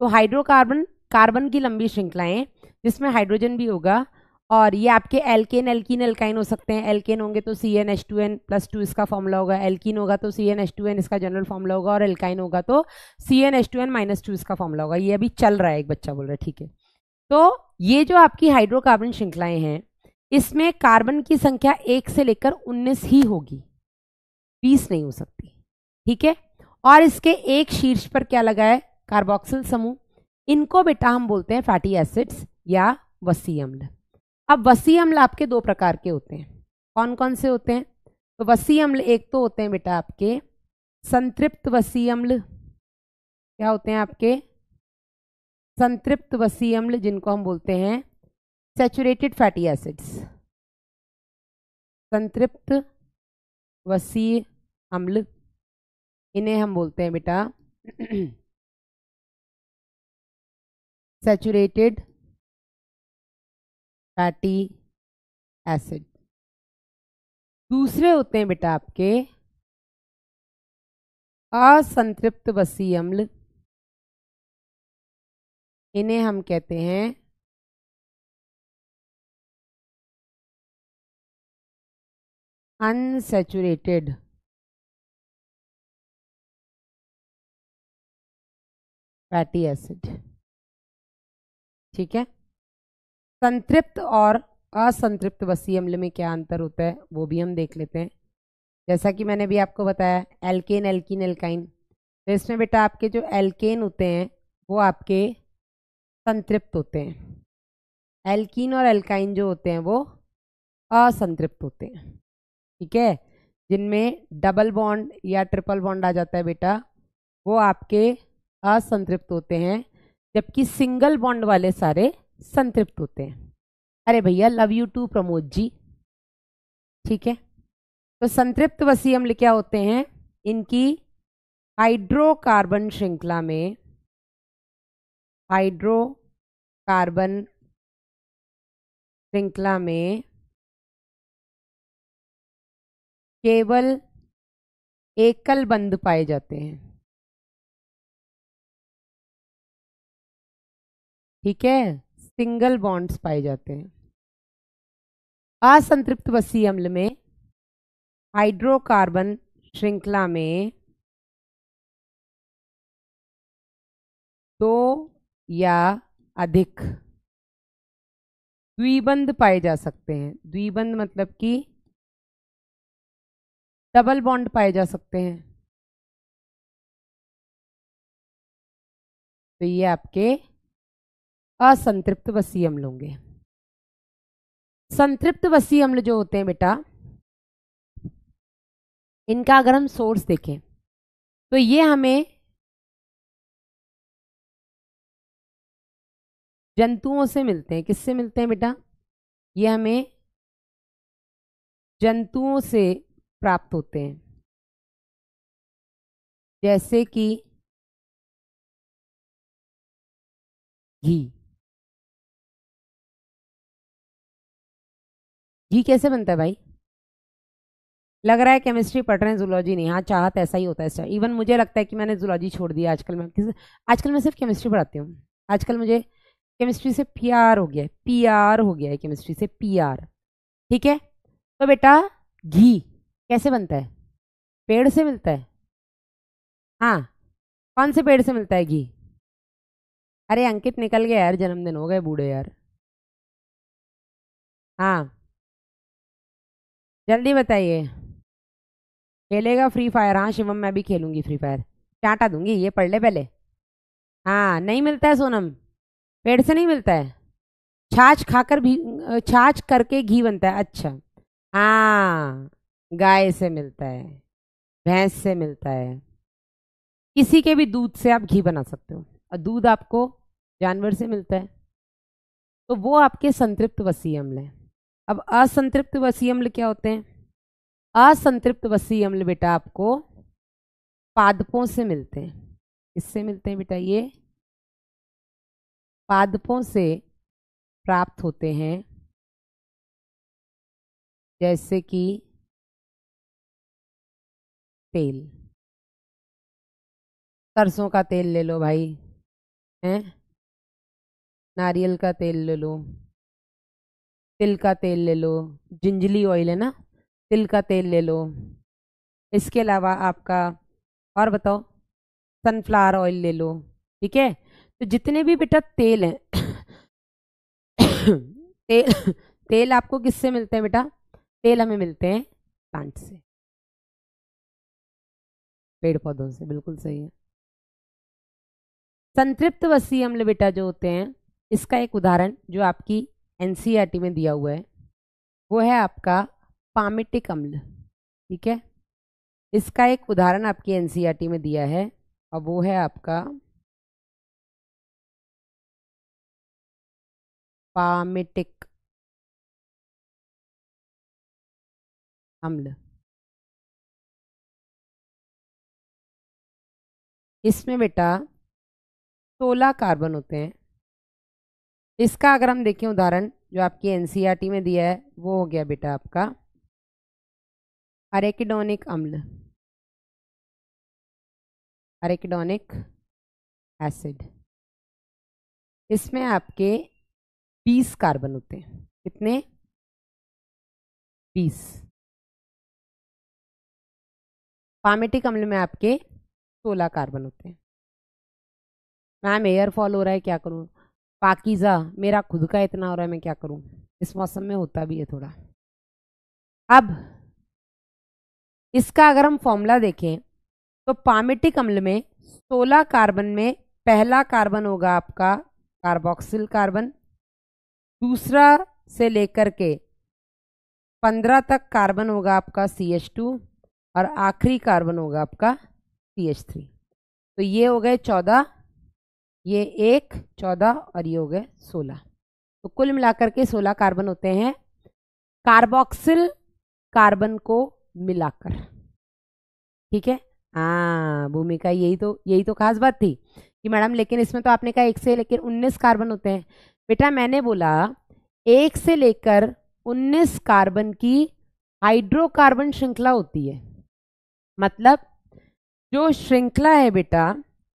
Speaker 1: तो हाइड्रोकार्बन कार्बन की लंबी श्रृंखलाएं जिसमें हाइड्रोजन भी होगा, और ये आपके एल्केन, एल्कीन, एल्काइन हो सकते हैं। एल्केन होंगे तो CnH2n+2 इसका फॉर्मूला होगा, एल्कीन होगा तो CnH2n इसका जनरल फॉर्मूला होगा, और एल्काइन होगा तो CnH2n-2 इसका फॉर्मूला होगा। ये अभी चल रहा है, एक बच्चा बोल रहा है, ठीक है। तो ये जो आपकी हाइड्रोकार्बन श्रृंखलाएं हैं, इसमें कार्बन की संख्या 1 से लेकर 19 ही होगी, 20 नहीं हो सकती। ठीक है, और इसके एक शीर्ष पर क्या लगा है? कार्बोक्सिल समूह। इनको बेटा हम बोलते हैं फैटी एसिड्स या वसी अम्ल। अब वसी अम्ल आपके दो प्रकार के होते हैं। कौन कौन से होते हैं? तो वसी अम्ल एक तो होते हैं बेटा आपके संतृप्त वसी अम्ल। क्या होते हैं आपके? संतृप्त वसी अम्ल, जिनको हम बोलते हैं सैचुरेटेड फैटी एसिड्स। संतृप्त वसी अम्ल, इन्हें हम बोलते हैं बेटा सैचुरेटेड फैटी एसिड। दूसरे होते हैं बेटा आपके असंतृप्त वसी अम्ल, इन्हें हम कहते हैं अनसैचुरेटेड फैटी एसिड। ठीक है, संतृप्त और असंतृप्त वसी अम्ल में क्या अंतर होता है वो भी हम देख लेते हैं। जैसा कि मैंने भी आपको बताया, एल्केन, एल्कीन, एल्काइन। तो इसमें बेटा आपके जो एल्केन होते हैं वो आपके संतृप्त होते हैं, एल्कीन और एल्काइन जो होते हैं वो असंतृप्त होते हैं। ठीक है, जिनमें डबल बॉन्ड या ट्रिपल बॉन्ड आ जाता है बेटा, वो आपके असंतृप्त होते हैं, जबकि सिंगल बॉन्ड वाले सारे संतृप्त होते हैं। अरे भैया love you to Pramod ji. ठीक है, तो संतृप्त वसी अम्ल क्या होते हैं? इनकी हाइड्रोकार्बन श्रृंखला में, हाइड्रोकार्बन श्रृंखला में केवल एकल बंध पाए जाते हैं। ठीक है, सिंगल बॉन्ड्स पाए जाते हैं। असंतृप्त वसी अम्ल में हाइड्रोकार्बन श्रृंखला में दो या अधिक द्विबंध पाए जा सकते हैं। द्विबंध मतलब कि डबल बॉन्ड पाए जा सकते हैं। तो ये आपके असंतृप्त वसीय अम्ल होंगे। संतृप्त वसीय अम्ल जो होते हैं बेटा, इनका अगर हम सोर्स देखें तो ये हमें जंतुओं से मिलते हैं। किससे मिलते हैं बेटा? ये हमें जंतुओं से प्राप्त होते हैं, जैसे कि घी। घी कैसे बनता है भाई? लग रहा है केमिस्ट्री पढ़ रहे हैं, जूलॉजी नहीं। हाँ, चाहत ऐसा ही होता है। इवन मुझे लगता है कि मैंने जूलॉजी छोड़ दिया आजकल। आजकल मैं सिर्फ केमिस्ट्री पढ़ाती हूँ। आजकल मुझे केमिस्ट्री से पीआर हो गया है, पीआर हो गया है केमिस्ट्री से पीआर। ठीक है, तो बेटा घी कैसे बनता है? पेड़ से मिलता है। हाँ, कौन से पेड़ से मिलता है घी? अरे अंकित निकल गया यार, जन्मदिन हो गए बूढ़े यार। हाँ, जल्दी बताइए। खेलेगा फ्री फायर? हाँ शिवम, मैं भी खेलूंगी फ्री फायर, चाटा दूंगी। ये पढ़ ले पहले। हाँ, नहीं मिलता है सोनम, पेड़ से नहीं मिलता है। छाछ खाकर भी, छाछ करके घी बनता है। अच्छा, हाँ, गाय से मिलता है, भैंस से मिलता है, किसी के भी दूध से आप घी बना सकते हो। और दूध आपको जानवर से मिलता है, तो वो आपके संतृप्त वसीय अम्ल है। अब असंतृप्त वसीय अम्ल क्या होते हैं? असंतृप्त वसीय अम्ल बेटा आपको पादपों से मिलते हैं। किससे मिलते हैं बेटा? ये पादपों से प्राप्त होते हैं, जैसे कि तेल। सरसों का तेल ले लो भाई, हैं, नारियल का तेल ले लो, तिल का तेल ले लो, जिंजली ऑयल है ना, तिल का तेल ले लो। इसके अलावा आपका, और बताओ, सनफ्लावर ऑयल ले लो। ठीक है, तो जितने भी बेटा तेल हैं तेल तेल आपको किससे मिलते हैं बेटा? तेल हमें मिलते हैं प्लांट से, पेड़ पौधों से। बिल्कुल सही है। संतृप्त वसीय अम्ल बेटा जो होते हैं, इसका एक उदाहरण जो आपकी एनसीईआरटी में दिया हुआ है वो है आपका पामिटिक अम्ल। ठीक है, इसका एक उदाहरण आपकी एनसीईआरटी में दिया है और वो है आपका पामिटिक अम्ल। इसमें बेटा 16 कार्बन होते हैं। इसका अगर हम देखें उदाहरण जो आपकी एनसीईआरटी में दिया है, वो हो गया बेटा आपका अरेकिडोनिक अम्ल, अरेकिडोनिक एसिड। इसमें आपके 20 कार्बन होते हैं। कितने? 20। पामिटिक अम्ल में आपके 16 कार्बन होते हैं। मैम एयर फॉल हो रहा है, क्या करूं? पाकीज़ा, मेरा खुद का इतना हो रहा है, मैं क्या करूं? इस मौसम में होता भी है थोड़ा। अब इसका अगर हम फॉर्मूला देखें तो पामिटिक अम्ल में 16 कार्बन में पहला कार्बन होगा आपका कार्बोक्सिल कार्बन, दूसरा से लेकर के 15 तक कार्बन होगा आपका CH2 और आखिरी कार्बन होगा आपका CH3। तो ये हो गए 14, ये 1 14 और ये हो गए 16। तो कुल मिलाकर के 16 कार्बन होते हैं कार्बोक्सिल कार्बन को मिलाकर। ठीक है, हाँ भूमिका, यही तो खास बात थी कि मैडम लेकिन इसमें तो आपने कहा 1 से लेकर 19 कार्बन होते हैं। बेटा मैंने बोला 1 से लेकर 19 कार्बन की हाइड्रोकार्बन श्रृंखला होती है। मतलब जो श्रृंखला है बेटा,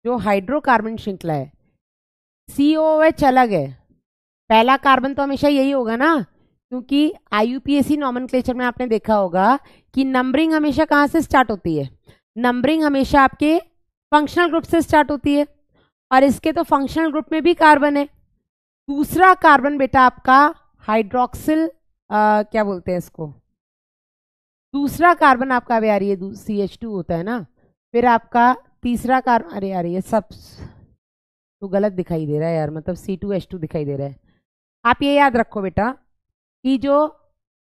Speaker 1: जो हाइड्रोकार्बन श्रृंखला है, COOH अलग है, पहला कार्बन तो हमेशा यही होगा ना, क्योंकि IUPAC नॉमेनक्लेचर में आपने देखा होगा कि नंबरिंग हमेशा कहाँ से स्टार्ट होती है? नंबरिंग हमेशा आपके फंक्शनल ग्रुप से स्टार्ट होती है, और इसके तो फंक्शनल ग्रुप में भी कार्बन है। दूसरा कार्बन बेटा आपका हाइड्रोक्सिल क्या बोलते हैं इसको, दूसरा कार्बन आपका यार ये CH2 होता है ना, फिर आपका तीसरा कार्बन, अरे यार ये सब तो गलत दिखाई दे रहा है यार, मतलब C2H2 दिखाई दे रहा है। आप ये याद रखो बेटा कि जो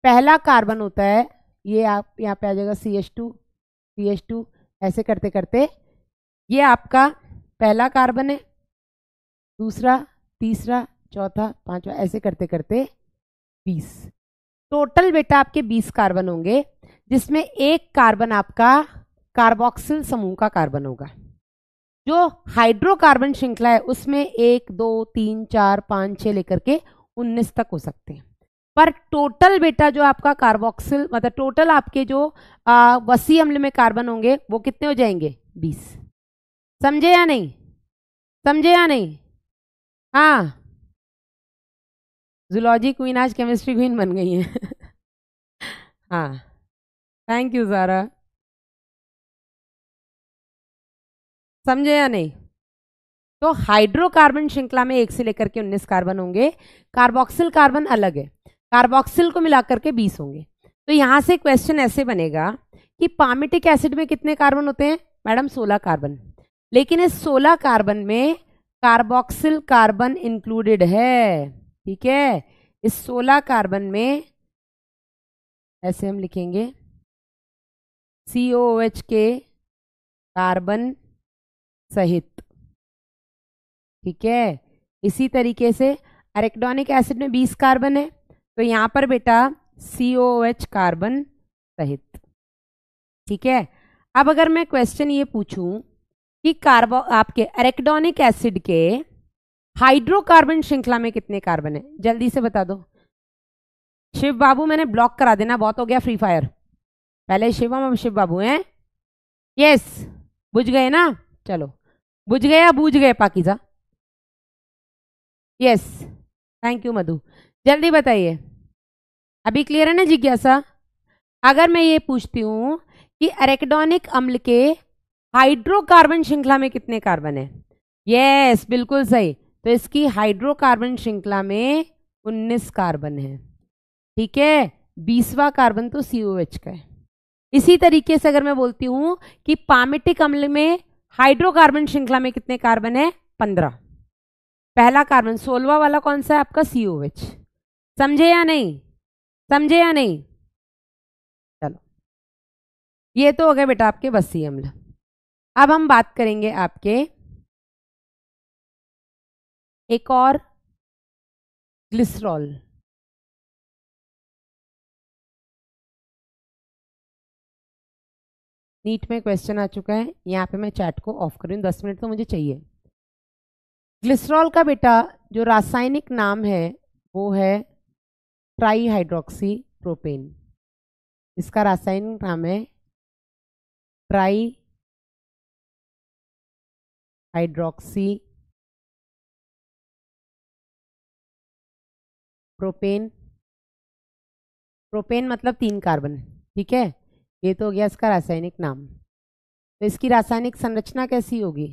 Speaker 1: पहला कार्बन होता है ये आप यहाँ पे आ जाएगा CH2 ऐसे करते करते ये आपका पहला कार्बन है, दूसरा, तीसरा, चौथा, पांचवा, ऐसे करते करते 20। टोटल बेटा आपके 20 कार्बन होंगे, जिसमें एक कार्बन आपका कार्बोक्सिल समूह का कार्बन होगा। जो हाइड्रोकार्बन श्रृंखला है उसमें 1 2 3 4 5 6 लेकर के 19 तक हो सकते हैं। पर टोटल बेटा जो आपका कार्बोक्सिल मतलब टोटल आपके जो वसी अम्ल में कार्बन होंगे वो कितने हो जाएंगे? 20। समझे या नहीं? समझे या नहीं? हाँ, जूलॉजी क्वीन आज केमिस्ट्री क्वीन बन गई है। हाँ, थैंक यू ज़ारा। समझे या नहीं? तो हाइड्रोकार्बन श्रृंखला में 1 से लेकर के 19 कार्बन होंगे, कार्बोक्सिल कार्बन अलग है, कार्बोक्सिल को मिलाकर के 20 होंगे। तो यहां से क्वेश्चन ऐसे बनेगा कि पामिटिक एसिड में कितने कार्बन होते हैं? मैडम 16 कार्बन, लेकिन इस 16 कार्बन में कार्बोक्सिल कार्बन इंक्लूडेड है। ठीक है, इस 16 कार्बन में ऐसे हम लिखेंगे COOH के कार्बन सहित। ठीक है, इसी तरीके से एराकिडोनिक एसिड में 20 कार्बन है, तो यहां पर बेटा COOH कार्बन सहित। ठीक है, अब अगर मैं क्वेश्चन ये पूछूं कि आपके एराकिडोनिक एसिड के हाइड्रोकार्बन श्रृंखला में कितने कार्बन है, जल्दी से बता दो। शिव बाबू मैंने ब्लॉक करा देना, बहुत हो गया फ्री फायर। पहले शिवम अब शिव बाबू हैं। यस, बुझ गए ना? चलो, बुझ गए या बूझ गए पाकिजा? यस, थैंक यू मधु। जल्दी बताइए, अभी क्लियर है ना जिज्ञासा? अगर मैं ये पूछती हूं कि एराकिडोनिक अम्ल के हाइड्रोकार्बन श्रृंखला में कितने कार्बन है? यस, बिल्कुल सही। तो इसकी हाइड्रोकार्बन श्रृंखला में 19 कार्बन है। ठीक है, 20वां कार्बन तो COH का है। इसी तरीके से अगर मैं बोलती हूं कि पामिटिक अम्ल में हाइड्रोकार्बन श्रृंखला में कितने कार्बन है? 15। पहला कार्बन 16वां वाला कौन सा है? आपका COH। समझे या नहीं? समझे या नहीं? चलो, ये तो हो गए बेटा आपके वसी अम्ल। अब हम बात करेंगे आपके एक और, ग्लिसरॉल। नीट में क्वेश्चन आ चुका है, यहाँ पे मैं चैट को ऑफ करूँ, 10 मिनट तो मुझे चाहिए। ग्लिसरॉल का बेटा जो रासायनिक नाम है वो है ट्राईहाइड्रोक्सी प्रोपेन। इसका रासायनिक नाम है ट्राईहाइड्रोक्सी प्रोपेन। प्रोपेन मतलब 3 कार्बन। ठीक है, ये तो हो गया इसका रासायनिक नाम। तो इसकी रासायनिक संरचना कैसी होगी?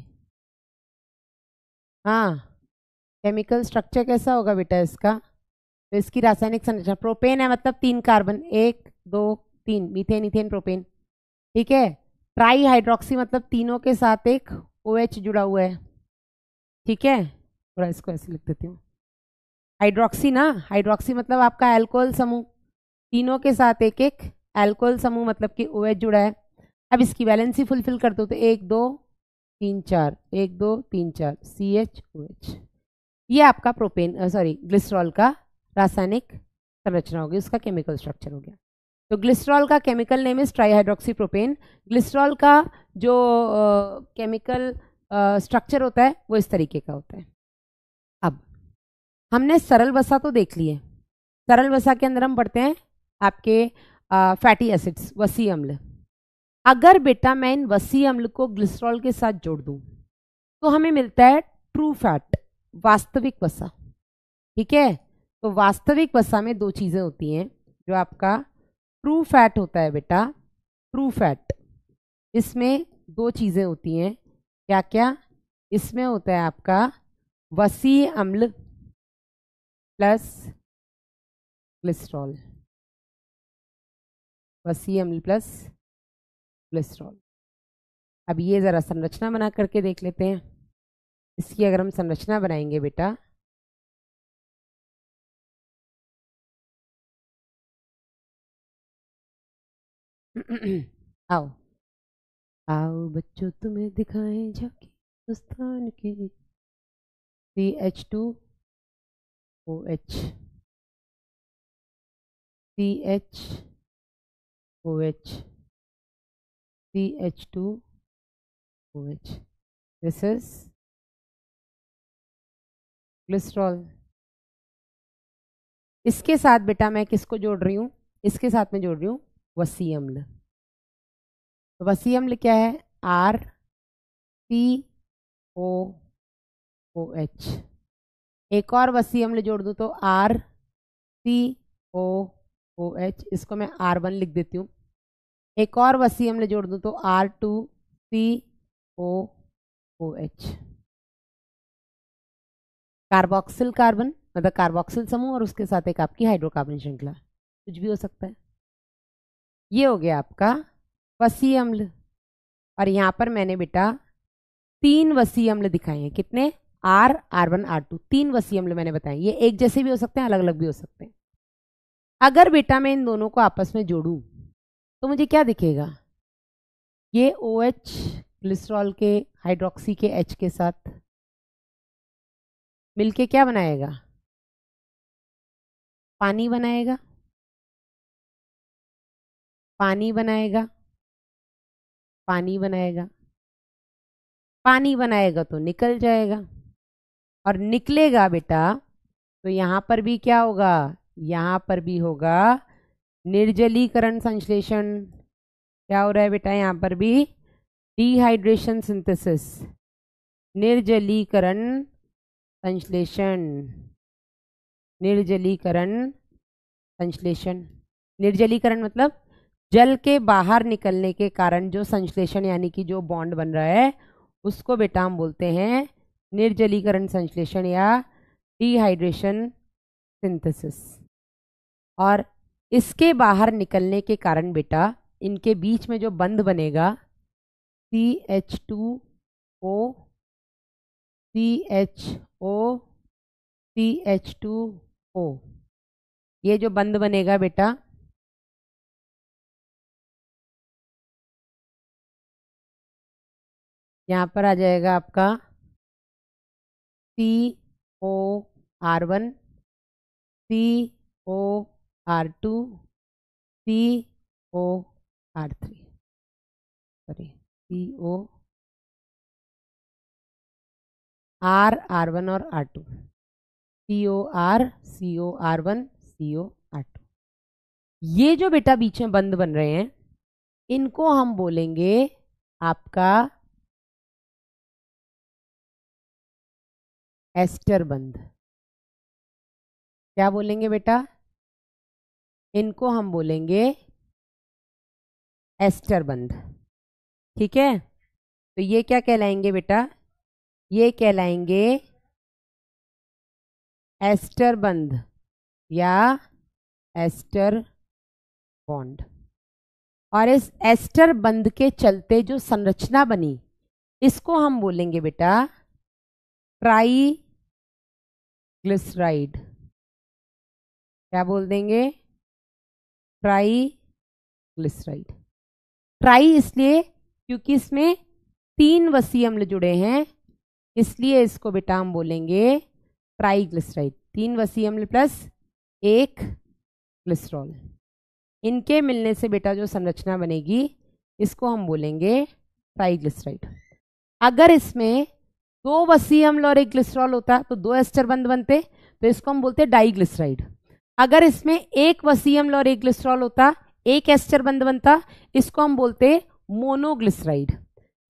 Speaker 1: हाँ, केमिकल स्ट्रक्चर कैसा होगा बेटा इसका? तो इसकी रासायनिक संरचना, प्रोपेन है मतलब 3 कार्बन, 1 2 3, मीथेन इथेन प्रोपेन। ठीक है, ट्राई हाइड्रोक्सी मतलब तीनों के साथ एक OH जुड़ा हुआ है। ठीक है, थोड़ा इसको ऐसे लिख देती हूँ, हाइड्रोक्सी ना, हाइड्रोक्सी मतलब आपका एल्कोहल समूह, तीनों के साथ एक एक एल्कोहल समूह मतलब कि OH जुड़ा है। अब इसकी वैलेंसी फुलफिल कर दो तो 1 2 3 4, 1 2 3 4 CHOH। ये आपका प्रोपेन ग्लिसरॉल का रासायनिक संरचना होगी, उसका केमिकल स्ट्रक्चर हो गया। तो ग्लिसरॉल का chemical name is trihydroxy propane. Glycerol का जो केमिकल स्ट्रक्चर होता है वो इस तरीके का होता है। अब हमने सरल वसा तो देख लिए, सरल वसा के अंदर हम पढ़ते हैं आपके फैटी एसिड्स, वसी अम्ल। अगर बेटा मैं इन वसी अम्ल को ग्लिसरॉल के साथ जोड़ दूं तो हमें मिलता है ट्रू फैट, वास्तविक वसा। ठीक है, तो वास्तविक वसा में 2 चीजें होती हैं। जो आपका ट्रू फैट होता है बेटा, ट्रू फैट, इसमें 2 चीजें होती हैं। क्या क्या? इसमें होता है आपका वसी अम्ल प्लस ग्लिसरॉल। वसी अम्ल प्लस ग्लिसरॉल। अब ये ज़रा संरचना बना करके देख लेते हैं। इसकी अगर हम संरचना बनाएंगे बेटा, आओ आओ बच्चों तुम्हें दिखाएं झांकी हिंदुस्तान की। CH2OH, CHOH, CH2OH, this is glycerol. इसके साथ बेटा मैं किसको जोड़ रही हूँ? इसके साथ में जोड़ रही हूँ वसी अम्ल। तो वसी अम्ल क्या है? RCOOH। एक और वसी अम्ल जोड़ दूँ तो RCOOH, इसको मैं R1 लिख देती हूँ। एक और वसी अम्ल जोड़ दूँ तो R2COOH। कार्बोक्सिल कार्बन मतलब कार्बोक्सिल समूह और उसके साथ एक आपकी हाइड्रोकार्बन श्रृंखला, कुछ भी हो सकता है। ये हो गया आपका वसी अम्ल। और यहाँ पर मैंने बेटा 3 वसी अम्ल दिखाए हैं। कितने? R1 R2, 3 वसी अम्ल मैंने बताए। ये एक जैसे भी हो सकते हैं, अलग अलग भी हो सकते हैं। अगर बेटा मैं इन दोनों को आपस में जोड़ूं तो मुझे क्या दिखेगा? ये OH ग्लिसरॉल के हाइड्रोक्सी के H के साथ मिलके क्या बनाएगा? पानी बनाएगा। पानी बनाएगा, पानी बनाएगा, पानी बनाएगा तो निकल जाएगा। और निकलेगा बेटा तो यहाँ पर भी क्या होगा? यहाँ पर भी होगा निर्जलीकरण संश्लेषण। क्या हो रहा है बेटा? यहाँ पर भी डिहाइड्रेशन सिंथेसिस, निर्जलीकरण संश्लेषण, निर्जलीकरण संश्लेषण। निर्जलीकरण मतलब जल के बाहर निकलने के कारण जो संश्लेषण यानी कि जो बॉन्ड बन रहा है उसको बेटा हम बोलते हैं निर्जलीकरण संश्लेषण या डिहाइड्रेशन सिंथेसिस। और इसके बाहर निकलने के कारण बेटा इनके बीच में जो बंध बनेगा CH2O, CHO, CH2O, ये जो बंध बनेगा बेटा यहाँ पर आ जाएगा आपका COR1, COR2, COR3, sorry R1 और R2, COR1, COR2। ये जो बेटा बीच में बंध बन रहे हैं इनको हम बोलेंगे आपका एस्टर बंध। क्या बोलेंगे बेटा? इनको हम बोलेंगे एस्टर बंध। ठीक है, तो ये क्या कहलाएंगे बेटा? ये कहलाएंगे एस्टर बंध या एस्टर बॉन्ड। और इस एस्टर बंध के चलते जो संरचना बनी इसको हम बोलेंगे बेटा ट्राई ग्लिसराइड। क्या बोल देंगे? Try glyceride. ट्राई इसलिए क्योंकि इसमें 3 वसी अम्ल जुड़े हैं, इसलिए इसको बेटा हम बोलेंगे ट्राई ग्लिसराइड। 3 वसी अम्ल प्लस 1 ग्लिसरॉल, इनके मिलने से बेटा जो संरचना बनेगी इसको हम बोलेंगे ट्राई ग्लिसराइड। अगर इसमें 2 वसी अम्ल और 1 ग्लिसरॉल होता तो 2 एस्टर बंध बनते, तो इसको हम बोलते डाइग्लिसराइड। अगर इसमें 1 वसी अम्ल और 1 ग्लिसरॉल होता, 1 एस्टर बंध बनता, इसको हम बोलते मोनोग्लिसराइड।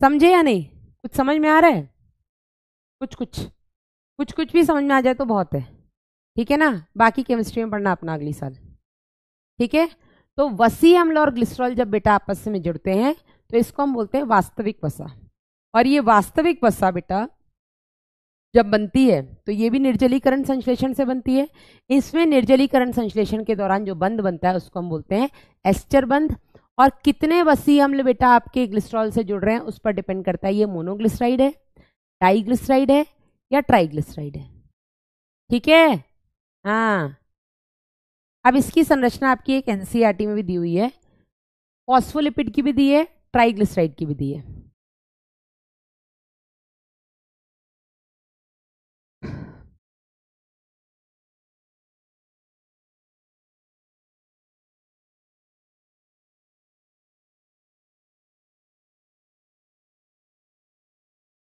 Speaker 1: समझे या नहीं? कुछ समझ में आ रहा है? कुछ कुछ भी समझ में आ जाए तो बहुत है। ठीक है ना? बाकी केमिस्ट्री में पढ़ना अपना अगली साल। ठीक है, तो वसी अम्ल और ग्लिसरॉल जब बेटा आपस में जुड़ते हैं तो इसको हम बोलते हैं वास्तविक वसा। और ये वास्तविक वसा बेटा जब बनती है तो ये भी निर्जलीकरण संश्लेषण से बनती है। इसमें निर्जलीकरण संश्लेषण के दौरान जो बंध बनता है उसको हम बोलते हैं एस्टर बंध। और कितने वसीय अम्ल बेटा आपके ग्लिसरॉल से जुड़ रहे हैं उस पर डिपेंड करता है ये मोनोग्लिसराइड है, डाइग्लिसराइड है या ट्राइग्लिसराइड है। ठीक है। हाँ, अब इसकी संरचना आपकी एक एनसीईआरटी में भी दी हुई है, फॉस्फोलिपिड की भी दी है, ट्राइग्लिसराइड की भी दी है।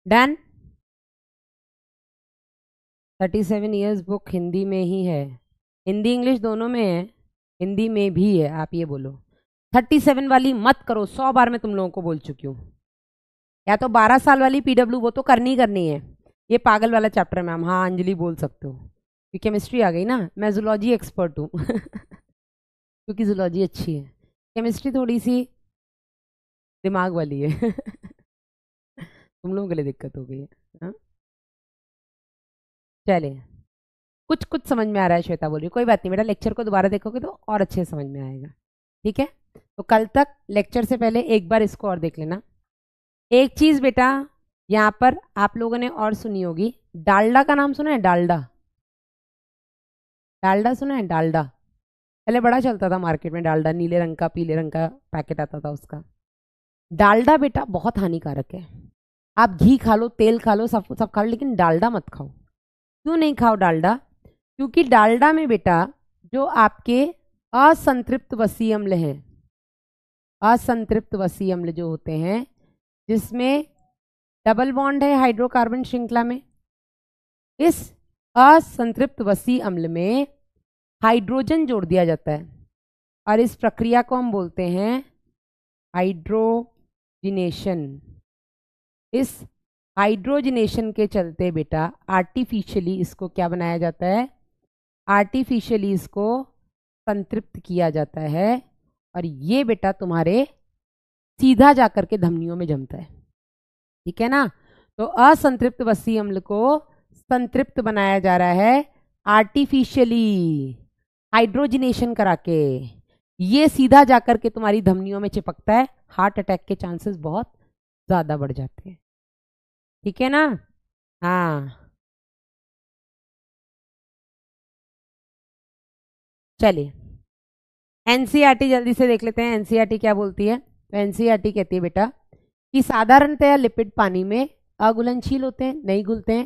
Speaker 1: डन। 37 ईयर्स बुक हिंदी में ही है, हिंदी इंग्लिश दोनों में है, हिंदी में भी है। आप ये बोलो 37 वाली मत करो, 100 बार मैं तुम लोगों को बोल चुकी हूँ। या तो 12 साल वाली पीडब्ल्यू वो तो करनी करनी है, ये पागल वाला चैप्टर मैम। हाँ अंजलि बोल सकते हो, क्योंकि केमिस्ट्री आ गई ना, मैं जूलॉजी एक्सपर्ट हूँ क्योंकि जूलॉजी अच्छी है, केमिस्ट्री थोड़ी सी दिमाग वाली है तुम लोगों के लिए दिक्कत हो गई है। हाँ? चलिए, कुछ कुछ समझ में आ रहा है, श्वेता बोल रही है, कोई बात नहीं बेटा, लेक्चर को दोबारा देखोगे तो और अच्छे से समझ में आएगा। ठीक है, तो कल तक लेक्चर से पहले एक बार इसको और देख लेना। एक चीज बेटा यहाँ पर आप लोगों ने और सुनी होगी, डालडा का नाम सुना है? डालडा, डालडा सुना है? डालडा पहले बड़ा चलता था मार्केट में, डालडा नीले रंग का पीले रंग का पैकेट आता था उसका। डालडा बेटा बहुत हानिकारक है, आप घी खा लो, तेल खा लो, सब सब खा लो, लेकिन डालडा मत खाओ। क्यों नहीं खाओ डालडा? क्योंकि डालडा में बेटा जो आपके असंतृप्त वसीय अम्ल हैं, असंतृप्त वसीय अम्ल जो होते हैं जिसमें डबल बॉन्ड है हाइड्रोकार्बन श्रृंखला में, इस असंतृप्त वसीय अम्ल में हाइड्रोजन जोड़ दिया जाता है और इस प्रक्रिया को हम बोलते हैं हाइड्रोजिनेशन। इस हाइड्रोजिनेशन के चलते बेटा आर्टिफिशियली इसको क्या बनाया जाता है? आर्टिफिशियली इसको संतृप्त किया जाता है और ये बेटा तुम्हारे सीधा जाकर के धमनियों में जमता है। ठीक है ना? तो असंतृप्त वसीय अम्ल को संतृप्त बनाया जा रहा है आर्टिफिशियली, हाइड्रोजिनेशन करा के, ये सीधा जाकर के तुम्हारी धमनियों में चिपकता है, हार्ट अटैक के चांसेस बहुत ज्यादा बढ़ जाते हैं। ठीक है ना? हाँ चलिए, एनसीईआरटी जल्दी से देख लेते हैं, एनसीईआरटी क्या बोलती है। तो एनसीईआरटी कहती है बेटा कि साधारणतया लिपिड पानी में अघुलनशील होते हैं, नहीं घुलते हैं।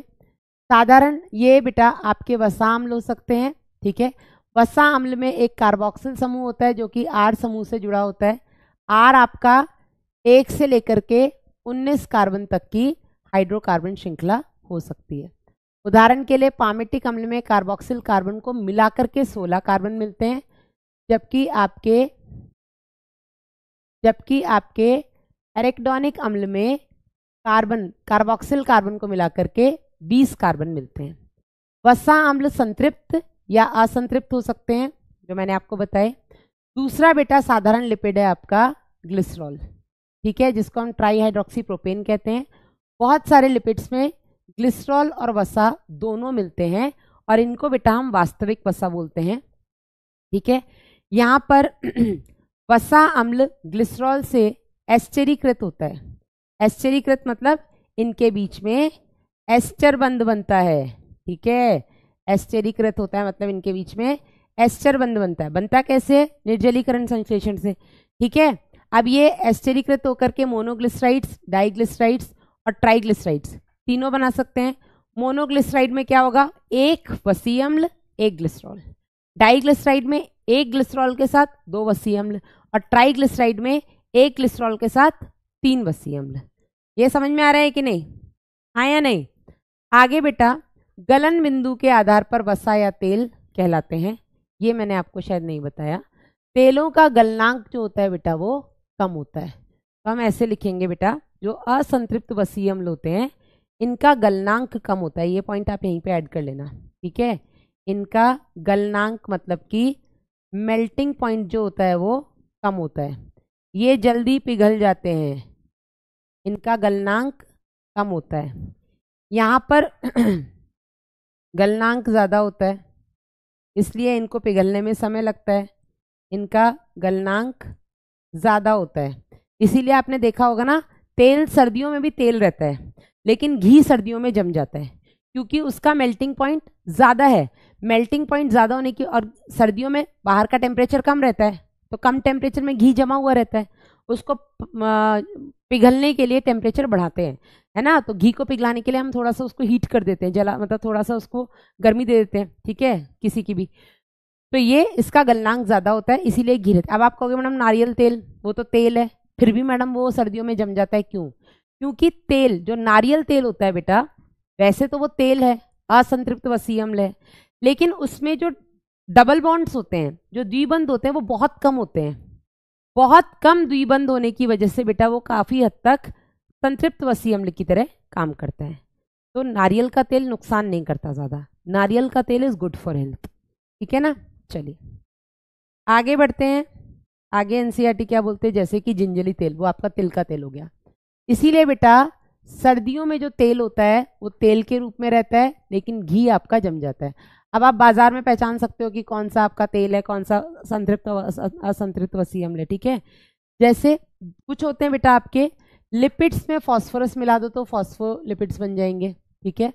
Speaker 1: साधारण ये बेटा आपके वसा अम्ल हो सकते हैं। ठीक है, वसा अम्ल में एक कार्बोक्सिल समूह होता है जो कि आर समूह से जुड़ा होता है। आर आपका 1 से लेकर के 19 कार्बन तक की हाइड्रोकार्बन श्रृंखला हो सकती है। उदाहरण के लिए पामेटिक अम्ल में कार्बोक्सिल कार्बन को मिलाकर के 16 कार्बन मिलते हैं, जबकि आपके एरेकिडोनिक अम्ल में कार्बोक्सिल कार्बन को मिलाकर के 20 कार्बन मिलते हैं। वसा अम्ल संतृप्त या असंतृप्त हो सकते हैं जो मैंने आपको बताए। दूसरा बेटा साधारण लिपिड है आपका ग्लिसरॉल। ठीक है, जिसको हम ट्राई हाइड्रोक्सी प्रोपेन कहते हैं। बहुत सारे लिपिड्स में ग्लिसरॉल और वसा दोनों मिलते हैं और इनको बेटा हम वास्तविक वसा बोलते हैं। ठीक है, यहाँ पर वसा अम्ल ग्लिसरॉल से एस्टेरीकृत होता है। एस्टेरीकृत मतलब इनके बीच में एस्टर बंध बनता है। ठीक है, एस्टेरीकृत होता है मतलब इनके बीच में एस्टर बंध बनता है। बनता कैसे? निर्जलीकरण संश्लेषण से। ठीक है, अब ये एस्टेरीकृत होकर के मोनोग्लिसराइड्स, डाइग्लिसराइड्स और ट्राइग्लिसराइड्स तीनों बना सकते हैं। मोनोग्लिसराइड में क्या होगा? एक वसीय अम्ल, एक ग्लिसरॉल। डाइग्लिसराइड में एक ग्लिसरॉल के साथ 2 वसीय अम्ल और ट्राइग्लिसराइड में एक ग्लिसरॉल के साथ 3 वसीय अम्ल। ये समझ में आ रहा है कि नहीं? हाँ या नहीं? आगे बेटा गलन बिंदु के आधार पर वसा या तेल कहलाते हैं। ये मैंने आपको शायद नहीं बताया। तेलों का गलनांक जो होता है बेटा वो कम होता है, तो हम ऐसे लिखेंगे बेटा, जो असंतृप्त वसीय अम्ल होते हैं इनका गलनांक कम होता है। ये पॉइंट आप यहीं पे ऐड कर लेना। ठीक है, इनका गलनांक मतलब कि मेल्टिंग पॉइंट जो होता है वो कम होता है, ये जल्दी पिघल जाते हैं, इनका गलनांक कम होता है। यहाँ पर गलनांक ज़्यादा होता है इसलिए इनको पिघलने में समय लगता है, इनका गलनांक ज्यादा होता है। इसीलिए आपने देखा होगा ना, तेल सर्दियों में भी तेल रहता है लेकिन घी सर्दियों में जम जाता है, क्योंकि उसका मेल्टिंग पॉइंट ज्यादा है। मेल्टिंग पॉइंट ज्यादा होने की, और सर्दियों में बाहर का टेम्परेचर कम रहता है, तो कम टेम्परेचर में घी जमा हुआ रहता है, उसको पिघलने के लिए टेम्परेचर बढ़ाते हैं, है ना। तो घी को पिघलाने के लिए हम थोड़ा सा उसको हीट कर देते हैं, जला मतलब थोड़ा सा उसको गर्मी दे देते हैं, ठीक है, किसी की भी। तो ये इसका गलनांक ज्यादा होता है, इसीलिए घी रहता है। अब आप कहोगे मैडम नारियल तेल, वो तो तेल है, फिर भी मैडम वो सर्दियों में जम जाता है, क्यों? क्योंकि तेल, जो नारियल तेल होता है बेटा, वैसे तो वो तेल है, असंतृप्त वसीय अम्ल है, लेकिन उसमें जो डबल बॉन्ड्स होते हैं, जो द्विबंध होते हैं, वो बहुत कम होते हैं। बहुत कम द्विबंध होने की वजह से बेटा वो काफी हद तक संतृप्त वसीय अम्ल की तरह काम करता है। तो नारियल का तेल नुकसान नहीं करता ज्यादा, नारियल का तेल इज गुड फॉर हेल्थ, ठीक है ना। चलिए आगे बढ़ते हैं। आगे एनसीईआरटी क्या बोलते हैं, जैसे कि जिंजली तेल, वो आपका तिल का तेल हो गया। इसीलिए बेटा सर्दियों में जो तेल होता है वो तेल के रूप में रहता है, लेकिन घी आपका जम जाता है। अब आप बाजार में पहचान सकते हो कि कौन सा आपका तेल है, कौन सा संतृप्त असंतृप्त वसीय अम्ल है, ठीक है। जैसे कुछ होते हैं बेटा आपके लिपिड्स में फॉस्फोरस मिला दो तो फॉस्फोलिपिड्स बन जाएंगे, ठीक है,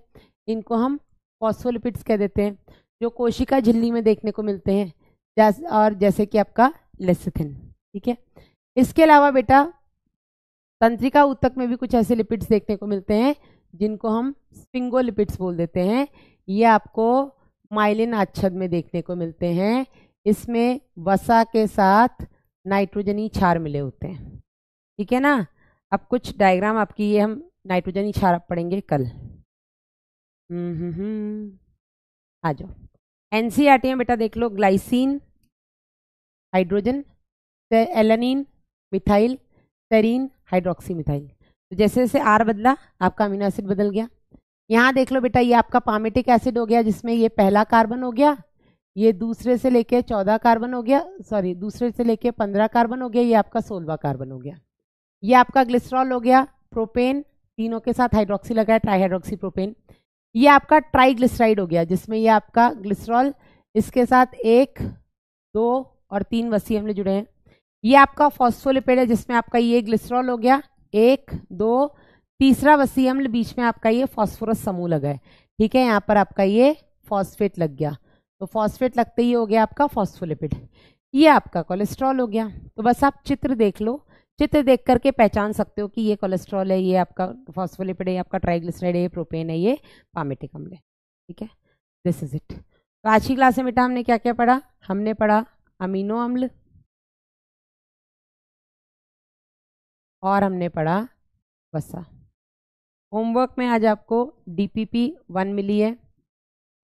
Speaker 1: इनको हम फॉस्फोलिपिड्स कह देते हैं, जो कोशिका झिल्ली में देखने को मिलते हैं, और जैसे कि आपका लेसिथिन, ठीक है। इसके अलावा बेटा तंत्रिका ऊतक में भी कुछ ऐसे लिपिड्स देखने को मिलते हैं जिनको हम स्फिंगोलिपिड्स बोल देते हैं। ये आपको माइलिन आच्छद में देखने को मिलते हैं, इसमें वसा के साथ नाइट्रोजनी क्षार मिले होते हैं, ठीक है ना। अब कुछ डायग्राम आपकी, ये हम नाइट्रोजनी क्षार पढ़ेंगे कल। आ जाओ एनसीईआरटी में बेटा देख लो, glycine hydrogen, alanine methyl, serine hydroxy methyl. तो जैसे जैसे आर बदला आपका अमीनो एसिड बदल गया। यहाँ देख लो बेटा, ये आपका पामेटिक एसिड हो गया, जिसमें ये पहला कार्बन हो गया, ये दूसरे से लेके 14 कार्बन हो गया, सॉरी दूसरे से लेके 15 कार्बन हो गया, ये आपका 16वां कार्बन हो गया। ये आपका ग्लिसरॉल हो गया, प्रोपेन, तीनों के साथ हाइड्रोक्सी लगा, ट्राईहाइड्रोक्सी प्रोपेन। ये आपका ट्राईग्लिसराइड हो गया, जिसमें ये आपका ग्लिसरॉल, इसके साथ 1, 2 और 3 वसीय अम्ल जुड़े हैं। ये आपका फॉस्फोलिपिड है, जिसमें आपका ये ग्लिसरॉल हो गया, 1, 2, तीसरा वसीय अम्ल, बीच में आपका ये फॉस्फोरस समूह लगा है, ठीक है। यहाँ पर आपका ये फॉस्फेट लग गया, तो फॉस्फेट लगते ही हो गया आपका फॉस्फोलिपिड। ये आपका कोलेस्ट्रॉल हो गया। तो बस आप चित्र देख लो, चित्र देख करके पहचान सकते हो कि ये कोलेस्ट्रॉल है, ये आपका फॉस्फोलिपिड है, ये आपका ट्राइग्लिसराइड है, ये प्रोपेन है, ये पामेटिक अम्ल है, ठीक है। This is it. तो आज की क्लास में बेटा हमने क्या क्या पढ़ा? हमने पढ़ा अमीनो अम्ल, और हमने पढ़ा वसा। होमवर्क में आज आपको DPP 1 मिली है,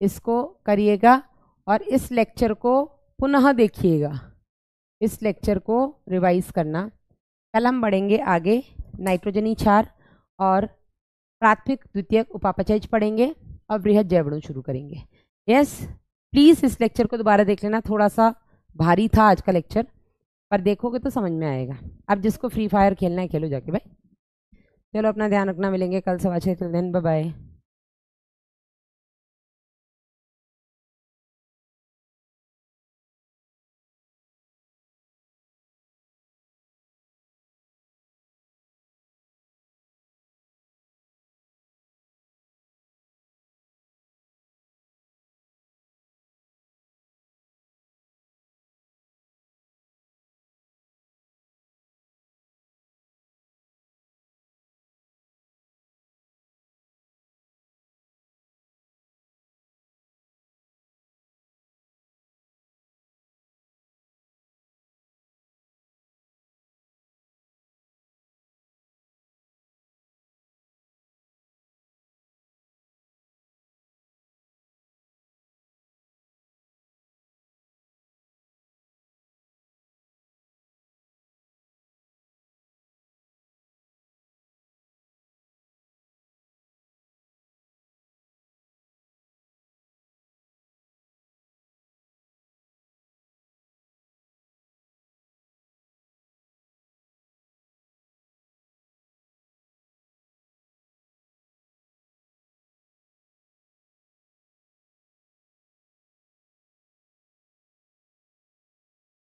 Speaker 1: इसको करिएगा और इस लेक्चर को पुनः देखिएगा, इस लेक्चर को रिवाइज करना। कल हम बढ़ेंगे आगे, नाइट्रोजनी क्षार और प्राथमिक द्वितीयक उपापचयज पढ़ेंगे और बृहद जैवणु शुरू करेंगे। यस, प्लीज़ इस लेक्चर को दोबारा देख लेना, थोड़ा सा भारी था आज का लेक्चर, पर देखोगे तो समझ में आएगा। अब जिसको फ्री फायर खेलना है खेलो जाके भाई। चलो अपना ध्यान रखना, मिलेंगे कल 6:15। Bye bye.